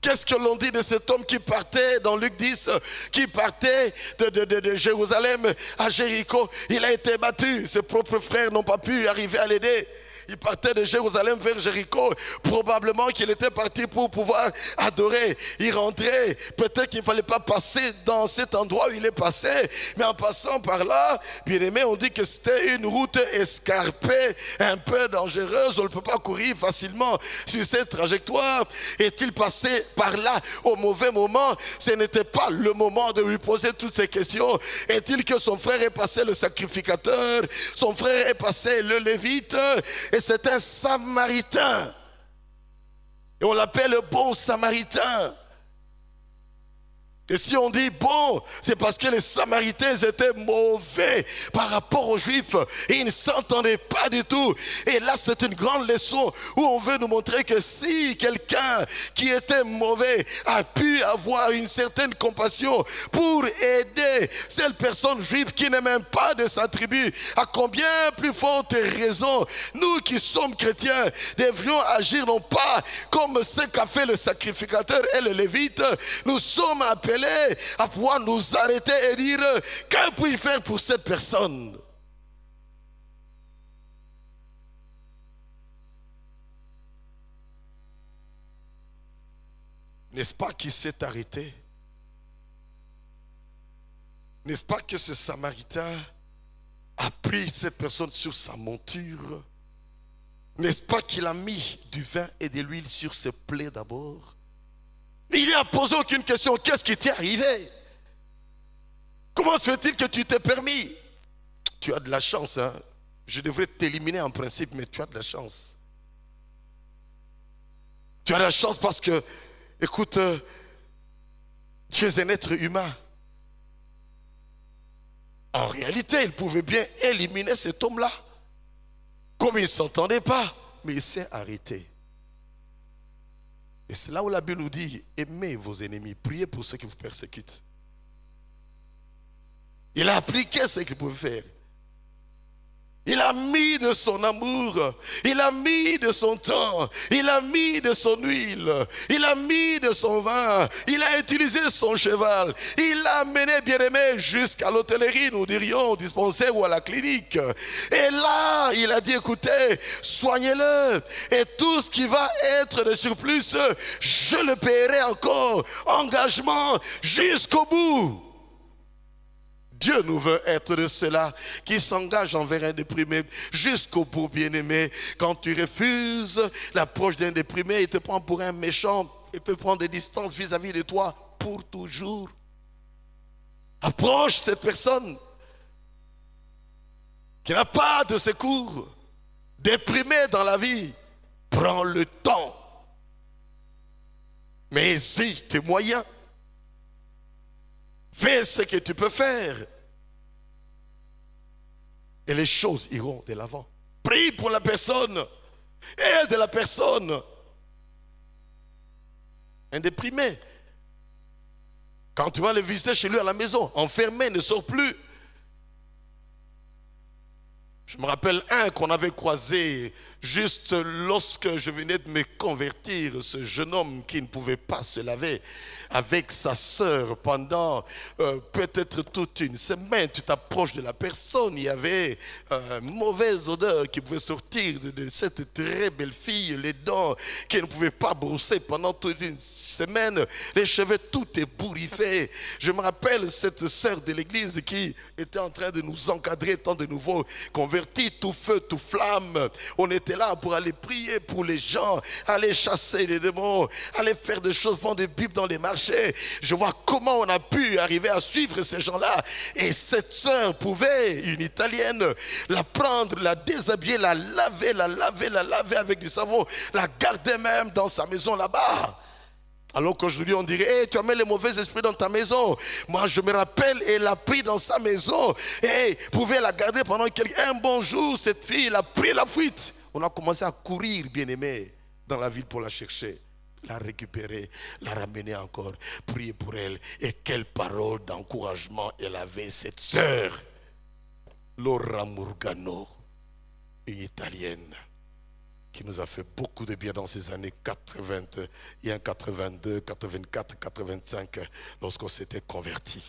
Qu'est-ce que l'on dit de cet homme qui partait dans Luc 10, qui partait de Jérusalem à Jéricho? Il a été battu, ses propres frères n'ont pas pu arriver à l'aider. Il partait de Jérusalem vers Jéricho. Probablement qu'il était parti pour pouvoir adorer. Il rentrait. Peut-être qu'il ne fallait pas passer dans cet endroit où il est passé. Mais en passant par là, bien aimé, on dit que c'était une route escarpée, un peu dangereuse. On ne peut pas courir facilement sur cette trajectoire. Est-il passé par là au mauvais moment? Ce n'était pas le moment de lui poser toutes ces questions. Est-il que son frère est passé le sacrificateur? Son frère est passé le lévite? Et c'est un Samaritain. Et on l'appelle le bon Samaritain. Et si on dit bon, c'est parce que les Samaritains étaient mauvais par rapport aux Juifs. Et ils ne s'entendaient pas du tout. Et là, c'est une grande leçon où on veut nous montrer que si quelqu'un qui était mauvais a pu avoir une certaine compassion pour aider cette personne juive qui n'est même pas de sa tribu, à combien plus forte raison, nous qui sommes chrétiens, devrions agir non pas comme ce qu'a fait le sacrificateur et le lévite. Nous sommes appelés à pouvoir nous arrêter et dire que puis-je faire pour cette personne? N'est-ce pas qu'il s'est arrêté? N'est-ce pas que ce Samaritain a pris cette personne sur sa monture? N'est-ce pas qu'il a mis du vin et de l'huile sur ses plaies d'abord? Il lui a posé aucune question. Qu'est-ce qui t'est arrivé? Comment se fait-il que tu t'es permis? Tu as de la chance, hein? Je devrais t'éliminer en principe, mais tu as de la chance. Tu as de la chance parce que, écoute, tu es un être humain. En réalité, il pouvait bien éliminer cet homme-là. Comme il ne s'entendait pas, mais il s'est arrêté. Et c'est là où la Bible nous dit, aimez vos ennemis, priez pour ceux qui vous persécutent. Il a appliqué ce qu'il pouvait faire. Il a mis de son amour, il a mis de son temps, il a mis de son huile, il a mis de son vin, il a utilisé son cheval, il l'a amené, bien-aimé, jusqu'à l'hôtellerie, nous dirions, au dispensaire ou à la clinique. Et là, il a dit, écoutez, soignez-le, et tout ce qui va être de surplus, je le paierai encore, engagement jusqu'au bout. Dieu nous veut être de ceux-là qui s'engagent envers un déprimé jusqu'au bout, bien-aimé. Quand tu refuses l'approche d'un déprimé, il te prend pour un méchant. Il peut prendre des distances vis-à-vis de toi pour toujours. Approche cette personne qui n'a pas de secours, déprimé dans la vie. Prends le temps. Mais hésite tes moyens. Fais ce que tu peux faire. Et les choses iront de l'avant. Prie pour la personne. Aide la personne. Un déprimé. Quand tu vas le visiter chez lui à la maison, enfermé, ne sort plus. Je me rappelle un qu'on avait croisé juste lorsque je venais de me convertir, ce jeune homme qui ne pouvait pas se laver avec sa sœur pendant peut-être toute une semaine. Tu t'approches de la personne, il y avait une mauvaise odeur qui pouvait sortir de cette très belle fille, les dents qu'elle ne pouvait pas brosser pendant toute une semaine, les cheveux tout ébouriffés. Je me rappelle cette sœur de l'église qui était en train de nous encadrer, étant de nouveau convertis, tout feu, tout flamme. On était là pour aller prier pour les gens, aller chasser les démons, aller faire des choses, vendre des bibles dans les marchés. Je vois comment on a pu arriver à suivre ces gens-là. Et cette sœur pouvait, une italienne, la prendre, la déshabiller, la laver avec du savon, la garder même dans sa maison là-bas. Alors qu'aujourd'hui on dirait, hey, tu amènes les mauvais esprits dans ta maison. Moi je me rappelle, elle l'a pris dans sa maison et pouvait la garder pendant un bon jour. Cette fille, elle a pris la fuite. On a commencé à courir, bien-aimé, dans la ville pour la chercher, la récupérer, la ramener encore, prier pour elle. Et quelle parole d'encouragement elle avait, cette sœur, Laura Murgano, une Italienne, qui nous a fait beaucoup de bien dans ces années 81, 82, 84, 85, lorsqu'on s'était converti.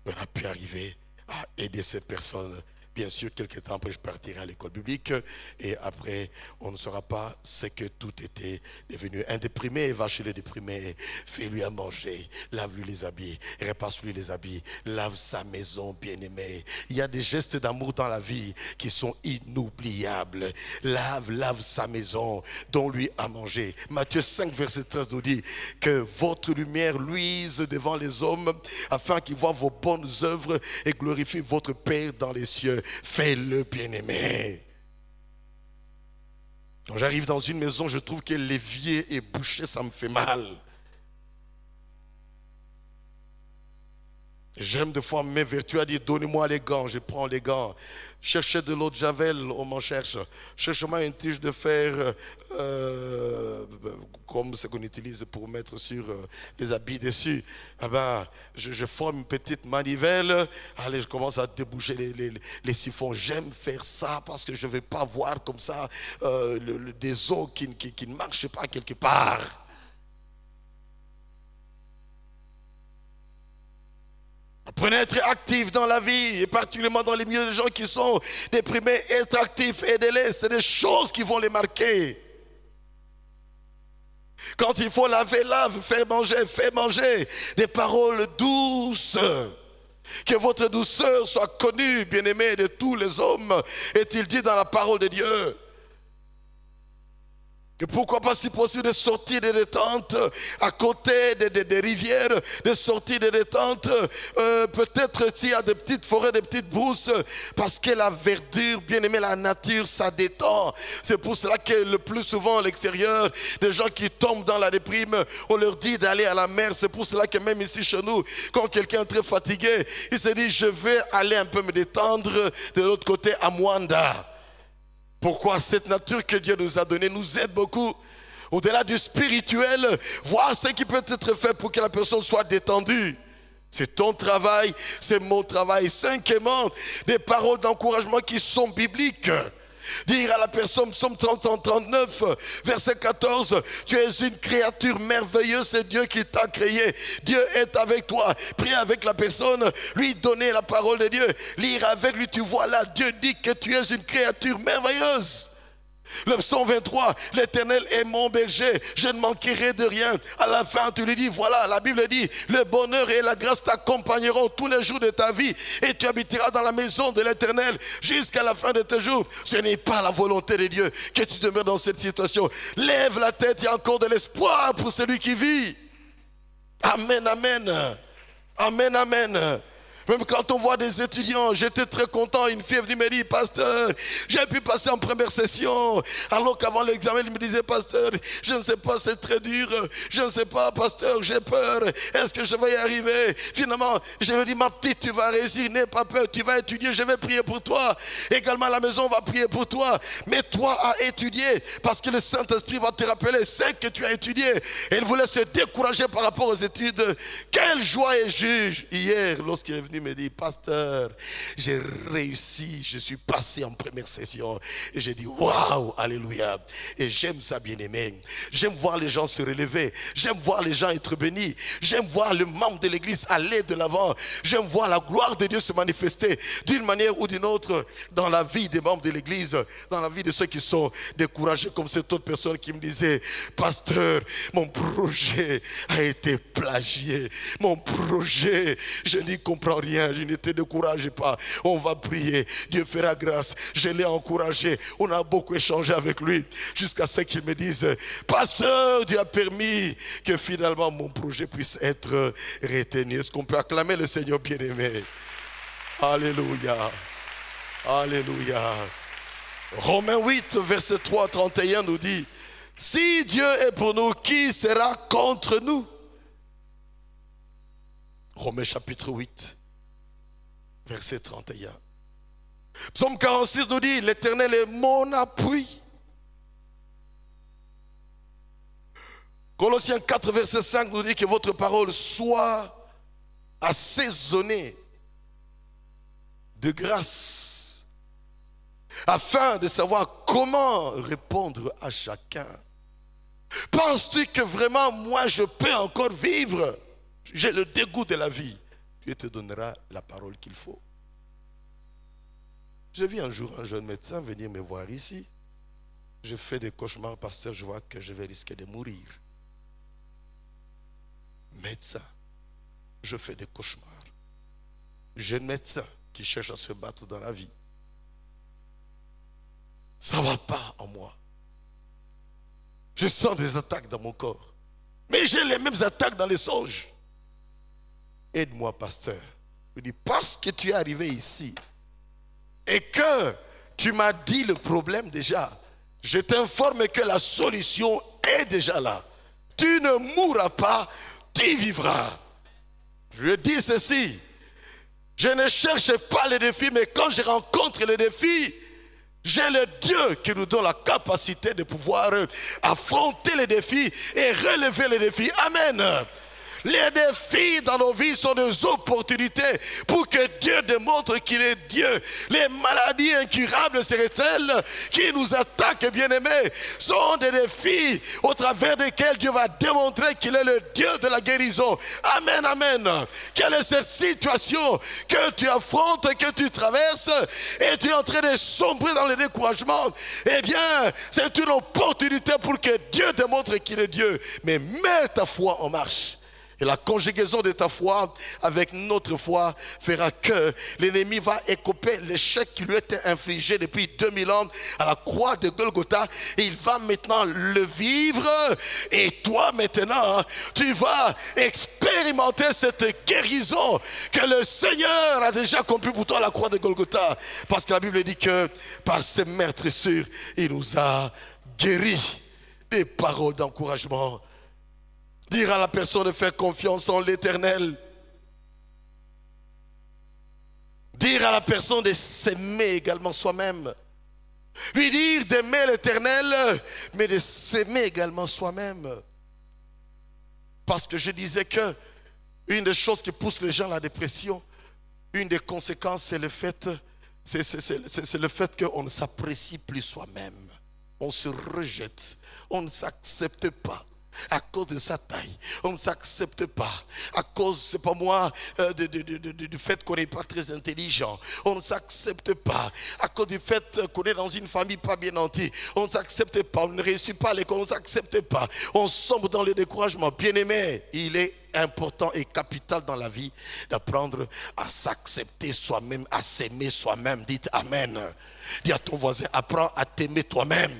On a pu arriver à aider ces personnes. Bien sûr, quelques temps après, je partirai à l'école biblique et après, on ne saura pas ce que tout était devenu. Un déprimé va chez le déprimé, fais-lui à manger, lave-lui les habits, repasse-lui les habits, lave sa maison, bien-aimé. Il y a des gestes d'amour dans la vie qui sont inoubliables. Lave sa maison, donne-lui à manger. Matthieu 5, verset 13 nous dit que votre lumière luise devant les hommes afin qu'ils voient vos bonnes œuvres et glorifient votre Père dans les cieux. Fais-le, bien-aimé. Quand j'arrive dans une maison, je trouve que l'évier est bouché, ça me fait mal. J'aime des fois m'évertuer à dire, donnez-moi les gants, je prends les gants. Cherchez de l'eau de Javel, on m'en cherche. Cherchez-moi une tige de fer, comme ce qu'on utilise pour mettre sur les habits dessus. Ah ben, je forme une petite manivelle, allez, je commence à déboucher les siphons. J'aime faire ça parce que je ne vais pas voir comme ça des eaux qui ne marchent pas quelque part. Apprenez à être actif dans la vie, et particulièrement dans les milieux de gens qui sont déprimés. Être actif, aidez-les, c'est des choses qui vont les marquer. Quand il faut laver, lave, faire manger. Des paroles douces. Que votre douceur soit connue, bien-aimés, de tous les hommes, est-il dit dans la parole de Dieu. Et pourquoi pas, si possible, de sortir des détentes à côté des rivières, de sortir des détentes, peut-être s'il y a des petites forêts, des petites brousses, parce que la verdure, bien aimée, la nature, ça détend. C'est pour cela que le plus souvent à l'extérieur, des gens qui tombent dans la déprime, on leur dit d'aller à la mer. C'est pour cela que même ici chez nous, quand quelqu'un est très fatigué, il se dit, je vais aller un peu me détendre de l'autre côté à Mwanda. Pourquoi? Cette nature que Dieu nous a donnée nous aide beaucoup. Au-delà du spirituel, voir ce qui peut être fait pour que la personne soit détendue. C'est ton travail, c'est mon travail. Cinquièmement, des paroles d'encouragement qui sont bibliques. Dire à la personne, psaume 39, verset 14, tu es une créature merveilleuse, c'est Dieu qui t'a créé. Dieu est avec toi. Prier avec la personne, lui donner la parole de Dieu. Lire avec lui, tu vois là, Dieu dit que tu es une créature merveilleuse. Le psaume 23, l'Éternel est mon berger, je ne manquerai de rien. À la fin, tu lui dis, voilà, la Bible dit, le bonheur et la grâce t'accompagneront tous les jours de ta vie et tu habiteras dans la maison de l'Éternel jusqu'à la fin de tes jours. Ce n'est pas la volonté de Dieu que tu demeures dans cette situation. Lève la tête, il y a encore de l'espoir pour celui qui vit. Amen, amen. Amen, amen. Même quand on voit des étudiants, j'étais très content, une fille est venue me dire, pasteur, j'ai pu passer en première session, alors qu'avant l'examen, il me disait, pasteur, je ne sais pas, c'est très dur, je ne sais pas, pasteur, j'ai peur, est-ce que je vais y arriver? Finalement, je lui dis, ma petite, tu vas réussir, n'aie pas peur, tu vas étudier, je vais prier pour toi. Également à la maison, on va prier pour toi. Mais toi à étudier, parce que le Saint-Esprit va te rappeler ce que tu as étudié. Et il voulait se décourager par rapport aux études. Quelle joie et juge hier, lorsqu'il est venu me dit, pasteur, j'ai réussi, je suis passé en première session. Et j'ai dit, waouh, alléluia. Et j'aime ça, bien-aimé. J'aime voir les gens se relever. J'aime voir les gens être bénis. J'aime voir le membre de l'église aller de l'avant. J'aime voir la gloire de Dieu se manifester d'une manière ou d'une autre dans la vie des membres de l'église, dans la vie de ceux qui sont découragés, comme cette autre personne qui me disait, pasteur, mon projet a été plagié. Mon projet, je n'y comprends rien, je ne te décourage pas. On va prier, Dieu fera grâce. Je l'ai encouragé, on a beaucoup échangé avec lui jusqu'à ce qu'il me dise, pasteur, Dieu a permis que finalement mon projet puisse être retenu. Est-ce qu'on peut acclamer le Seigneur bien-aimé? Alléluia, alléluia. Romains 8, verset 3 à 31 nous dit, si Dieu est pour nous, qui sera contre nous? Romains chapitre 8, verset 31. Psaume 46 nous dit, l'Éternel est mon appui. Colossiens 4, verset 5 nous dit que votre parole soit assaisonnée de grâce, afin de savoir comment répondre à chacun. Penses-tu que vraiment moi je peux encore vivre? J'ai le dégoût de la vie. Dieu te donnera la parole qu'il faut. J'ai vu un jour un jeune médecin venir me voir ici. Je fais des cauchemars, pasteur, je vois que je vais risquer de mourir. Médecin, je fais des cauchemars. Jeune médecin qui cherche à se battre dans la vie. Ça ne va pas en moi. Je sens des attaques dans mon corps. Mais j'ai les mêmes attaques dans les songes. Aide-moi, pasteur. Je dis, parce que tu es arrivé ici et que tu m'as dit le problème déjà, je t'informe que la solution est déjà là. Tu ne mourras pas, tu vivras. Je lui dis ceci, je ne cherche pas les défis, mais quand je rencontre les défis, j'ai le Dieu qui nous donne la capacité de pouvoir affronter les défis et relever les défis. Amen. Les défis dans nos vies sont des opportunités pour que Dieu démontre qu'il est Dieu. Les maladies incurables, seraient-elles, qui nous attaquent, bien-aimés, sont des défis au travers desquels Dieu va démontrer qu'il est le Dieu de la guérison. Amen, amen. Quelle est cette situation que tu affrontes, que tu traverses et tu es en train de sombrer dans le découragement? Eh bien, c'est une opportunité pour que Dieu démontre qu'il est Dieu. Mais mets ta foi en marche. Et la conjugaison de ta foi avec notre foi fera que l'ennemi va écoper l'échec qui lui était infligé depuis 2000 ans à la croix de Golgotha. Et il va maintenant le vivre. Et toi maintenant, tu vas expérimenter cette guérison que le Seigneur a déjà accomplie pour toi à la croix de Golgotha. Parce que la Bible dit que par ses meurtrissures, il nous a guéris. Des paroles d'encouragement. Dire à la personne de faire confiance en l'Éternel. Dire à la personne de s'aimer également soi-même. Lui dire d'aimer l'Éternel, mais de s'aimer également soi-même. Parce que je disais que Une des choses qui pousse les gens à la dépression, une des conséquences, c'est le fait, qu'on ne s'apprécie plus soi-même. On se rejette, on ne s'accepte pas à cause de sa taille. On ne s'accepte pas à cause, c'est pas moi, du fait qu'on n'est pas très intelligent. On ne s'accepte pas à cause du fait qu'on est dans une famille pas bien nantie. On ne s'accepte pas, on ne réussit pas à l'école, on ne s'accepte pas. On sombre dans le découragement. Bien-aimé, il est important et capital dans la vie d'apprendre à s'accepter soi-même, à s'aimer soi-même. Dites Amen. Dis à ton voisin, apprends à t'aimer toi-même.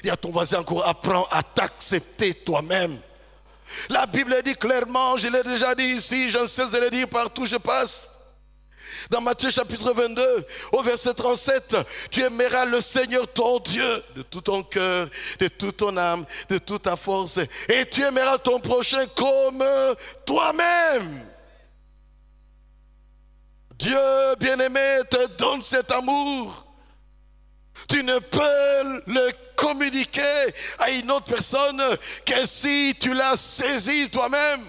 Dis à ton voisin encore, apprends à t'accepter toi-même. La Bible dit clairement, je l'ai déjà dit ici, je ne cesse de le dire partout où je passe. Dans Matthieu chapitre 22, au verset 37, tu aimeras le Seigneur ton Dieu de tout ton cœur, de toute ton âme, de toute ta force. Et tu aimeras ton prochain comme toi-même. Dieu bien-aimé te donne cet amour. Tu ne peux le communiquer à une autre personne que si tu l'as saisi toi-même.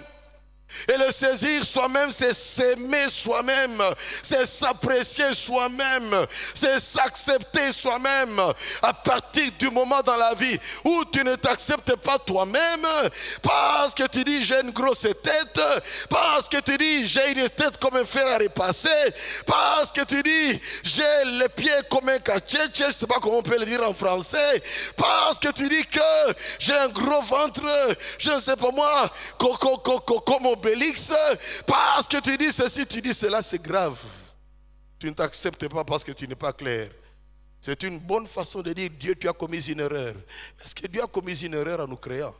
Et le saisir soi-même, c'est s'aimer soi-même, c'est s'apprécier soi-même, c'est s'accepter soi-même. À partir du moment dans la vie où tu ne t'acceptes pas toi-même, parce que tu dis j'ai une grosse tête, parce que tu dis j'ai une tête comme un fer à repasser, parce que tu dis j'ai les pieds comme un cachet, je ne sais pas comment on peut le dire en français, parce que tu dis que j'ai un gros ventre, je ne sais pas moi, comme Obélix, parce que tu dis ceci, tu dis cela, c'est grave. Tu ne t'acceptes pas parce que tu n'es pas clair. C'est une bonne façon de dire Dieu, tu as commis une erreur. Est-ce que Dieu a commis une erreur en nous créant?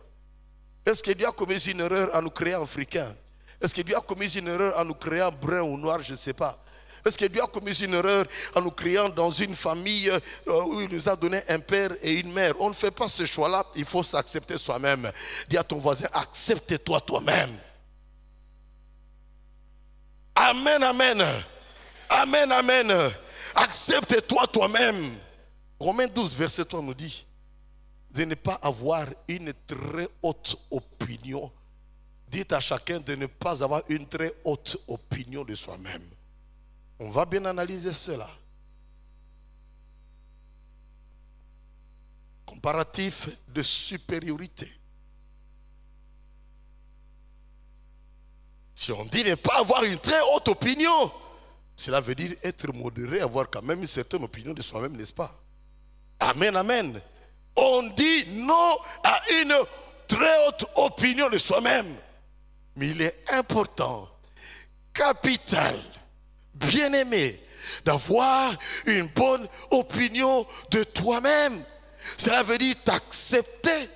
Est-ce que Dieu a commis une erreur en nous créant africains? Est-ce que Dieu a commis une erreur en nous créant brun ou noir? Je ne sais pas. Est-ce que Dieu a commis une erreur en nous créant dans une famille où il nous a donné un père et une mère? On ne fait pas ce choix-là, il faut s'accepter soi-même. Dis à ton voisin, accepte-toi toi-même. Amen, amen. Amen, amen. Accepte-toi toi-même. Romains 12, verset 3 nous dit de ne pas avoir une très haute opinion. Dites à chacun de ne pas avoir une très haute opinion de soi-même. On va bien analyser cela. Comparatif de supériorité. Si on dit ne pas avoir une très haute opinion, cela veut dire être modéré, avoir quand même une certaine opinion de soi-même, n'est-ce pas? Amen, amen. On dit non à une très haute opinion de soi-même. Mais il est important, capital, bien-aimé, d'avoir une bonne opinion de toi-même. Cela veut dire t'accepter,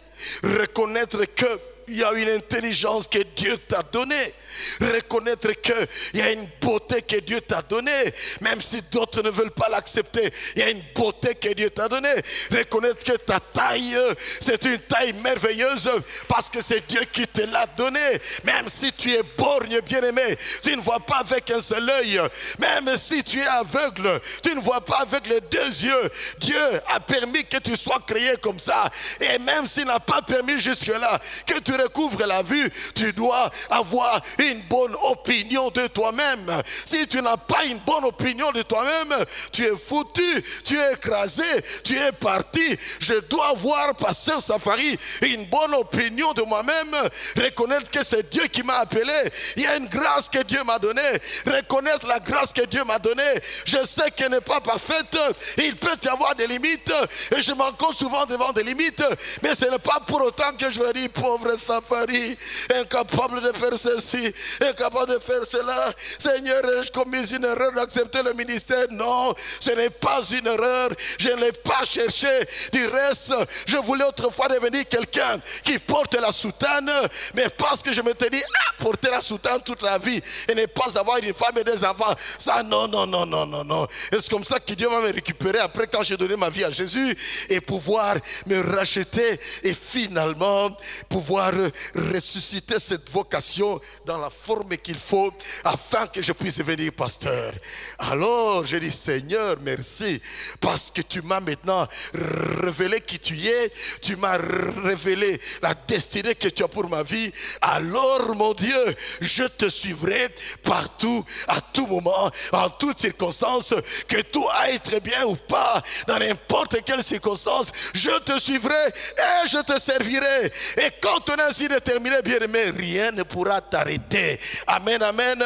reconnaître qu'il y a une intelligence que Dieu t'a donnée. Reconnaître qu'il y a une beauté que Dieu t'a donnée. Même si d'autres ne veulent pas l'accepter, il y a une beauté que Dieu t'a donnée. Reconnaître que ta taille, c'est une taille merveilleuse parce que c'est Dieu qui te l'a donnée. Même si tu es borgne, bien-aimé, tu ne vois pas avec un seul œil. Même si tu es aveugle, tu ne vois pas avec les deux yeux. Dieu a permis que tu sois créé comme ça. Et même s'il n'a pas permis jusque-là que tu recouvres la vue, tu dois avoir une bonne opinion de toi-même. Si tu n'as pas une bonne opinion de toi-même, tu es foutu, tu es écrasé, tu es parti. Je dois avoir, pasteur Safari, une bonne opinion de moi-même, reconnaître que c'est Dieu qui m'a appelé. Il y a une grâce que Dieu m'a donnée. Reconnaître la grâce que Dieu m'a donnée. Je sais qu'elle n'est pas parfaite. Il peut y avoir des limites et je m'encontre souvent devant des limites, mais ce n'est pas pour autant que je vais dire pauvre Safari, incapable de faire ceci, incapable de faire cela. Seigneur, ai-je commis une erreur d'accepter le ministère? Non, ce n'est pas une erreur. Je ne l'ai pas cherché. Du reste, je voulais autrefois devenir quelqu'un qui porte la soutane, mais parce que je m'étais dit, porter la soutane toute la vie et ne pas avoir une femme et des enfants, ça non, non, non, non, non, non. Et c'est comme ça que Dieu va me récupérer après quand j'ai donné ma vie à Jésus et pouvoir me racheter et finalement pouvoir ressusciter cette vocation dans dans la forme qu'il faut afin que je puisse venir pasteur. Alors je dis Seigneur merci parce que tu m'as maintenant révélé qui tu es, tu m'as révélé la destinée que tu as pour ma vie. Alors mon Dieu, je te suivrai partout, à tout moment, en toutes circonstances, que tout aille très bien ou pas, dans n'importe quelle circonstance, je te suivrai et je te servirai. Et quand ton ainsi déterminé, bien-aimé, rien ne pourra t'arrêter. Amen, amen.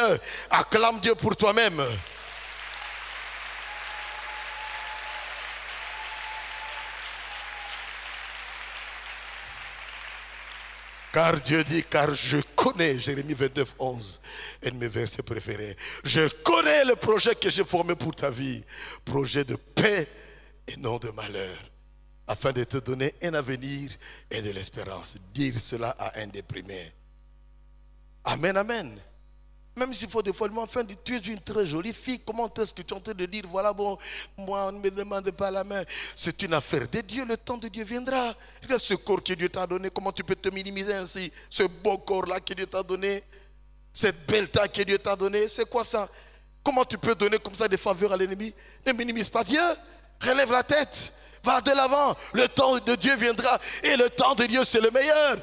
Acclame Dieu pour toi-même. Car Dieu dit, car je connais, Jérémie 29, 11, un de mes versets préférés. Je connais le projet que j'ai formé pour ta vie. Projet de paix et non de malheur. Afin de te donner un avenir et de l'espérance. Dire cela à un déprimé. Amen, amen. Même s'il faut des fois, enfin, tu es une très jolie fille, comment est-ce que tu es en train de dire, voilà, bon, moi, on ne me demande pas la main. C'est une affaire de Dieu, le temps de Dieu viendra. Regarde ce corps que Dieu t'a donné, comment tu peux te minimiser ainsi? Ce beau corps-là que Dieu t'a donné, cette belle taille que Dieu t'a donnée, c'est quoi ça? Comment tu peux donner comme ça des faveurs à l'ennemi? Ne minimise pas Dieu, relève la tête, va de l'avant, le temps de Dieu viendra, et le temps de Dieu c'est le meilleur.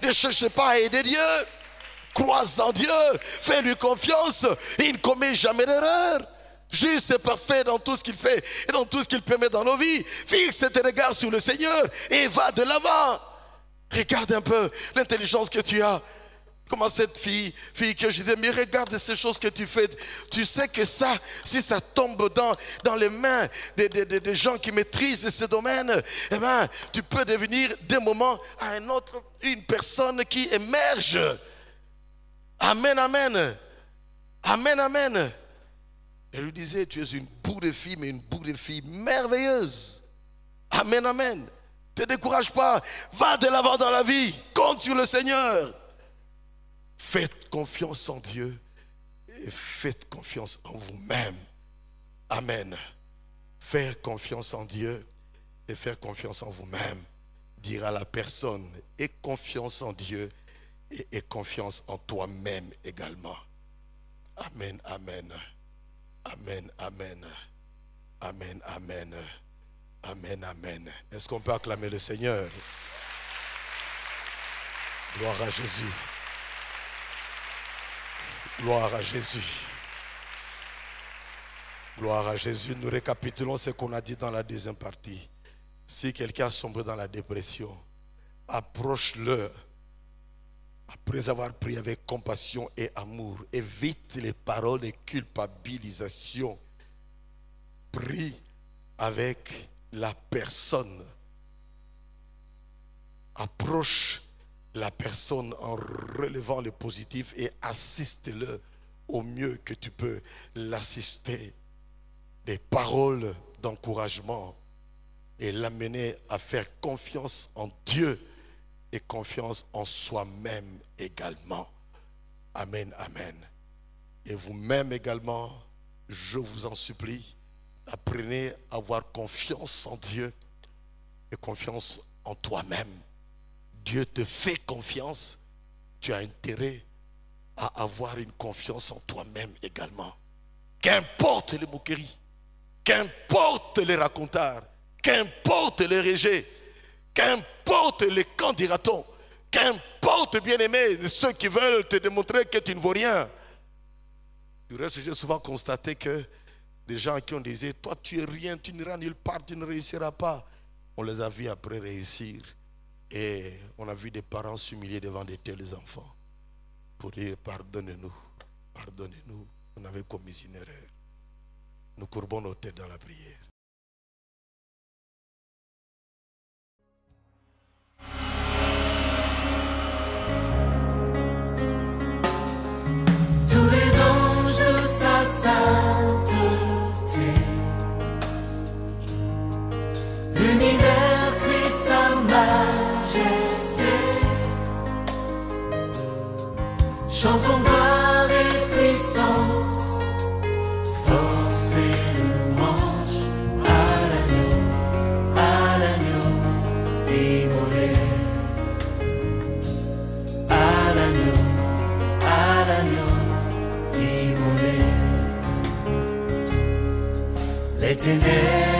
Ne cherchez pas à aider Dieu. Crois en Dieu, fais-lui confiance, il ne commet jamais d'erreur. Juste et parfait dans tout ce qu'il fait et dans tout ce qu'il permet dans nos vies. Fixe tes regards sur le Seigneur et va de l'avant. Regarde un peu l'intelligence que tu as. Comment cette fille que je disais, mais regarde ces choses que tu fais. Tu sais que ça, si ça tombe dans les mains des gens qui maîtrisent ce domaine, eh bien, tu peux devenir d'un moment à un autre une personne qui émerge. Amen, amen. Amen, amen. Elle lui disait, tu es une boue de fille, mais une boue de fille merveilleuse. Amen, amen. Ne te décourage pas. Va de l'avant dans la vie. Compte sur le Seigneur. Faites confiance en Dieu et faites confiance en vous-même. Amen. Faire confiance en Dieu et faire confiance en vous-même. Dire à la personne, aie confiance en Dieu et confiance en toi-même également. Amen, amen. Amen, amen. Amen, amen. Amen, amen. Est-ce qu'on peut acclamer le Seigneur? Gloire à Jésus. Gloire à Jésus. Gloire à Jésus. Nous récapitulons ce qu'on a dit dans la deuxième partie. Si quelqu'un sombre dans la dépression, approche-le. Après avoir pris avec compassion et amour, évite les paroles de culpabilisation. Prie avec la personne. Approche la personne en relevant le positif et assiste-le au mieux que tu peux l'assister. Des paroles d'encouragement et l'amener à faire confiance en Dieu et confiance en soi-même également. Amen, amen. Et vous-même également, je vous en supplie, apprenez à avoir confiance en Dieu et confiance en toi-même. Dieu te fait confiance, tu as intérêt à avoir une confiance en toi-même également. Qu'importe les moqueries, qu'importe les racontars, qu'importe les rejets, qu'importe les quand dira-t-on, qu'importe bien-aimé ceux qui veulent te démontrer que tu ne vaux rien. Du reste, j'ai souvent constaté que des gens qui ont dit, toi tu es rien, tu n'iras nulle part, tu ne réussiras pas. On les a vus après réussir. Et on a vu des parents s'humilier devant de tels enfants pour dire pardonnez-nous, pardonnez-nous, on avait commis une erreur. Nous courbons nos têtes dans la prière. Tous les anges de sa sainteté, l'univers crie sa majesté. Chantons gloire et puissance, force et louange à l'agneau immolé, à l'agneau Éternel,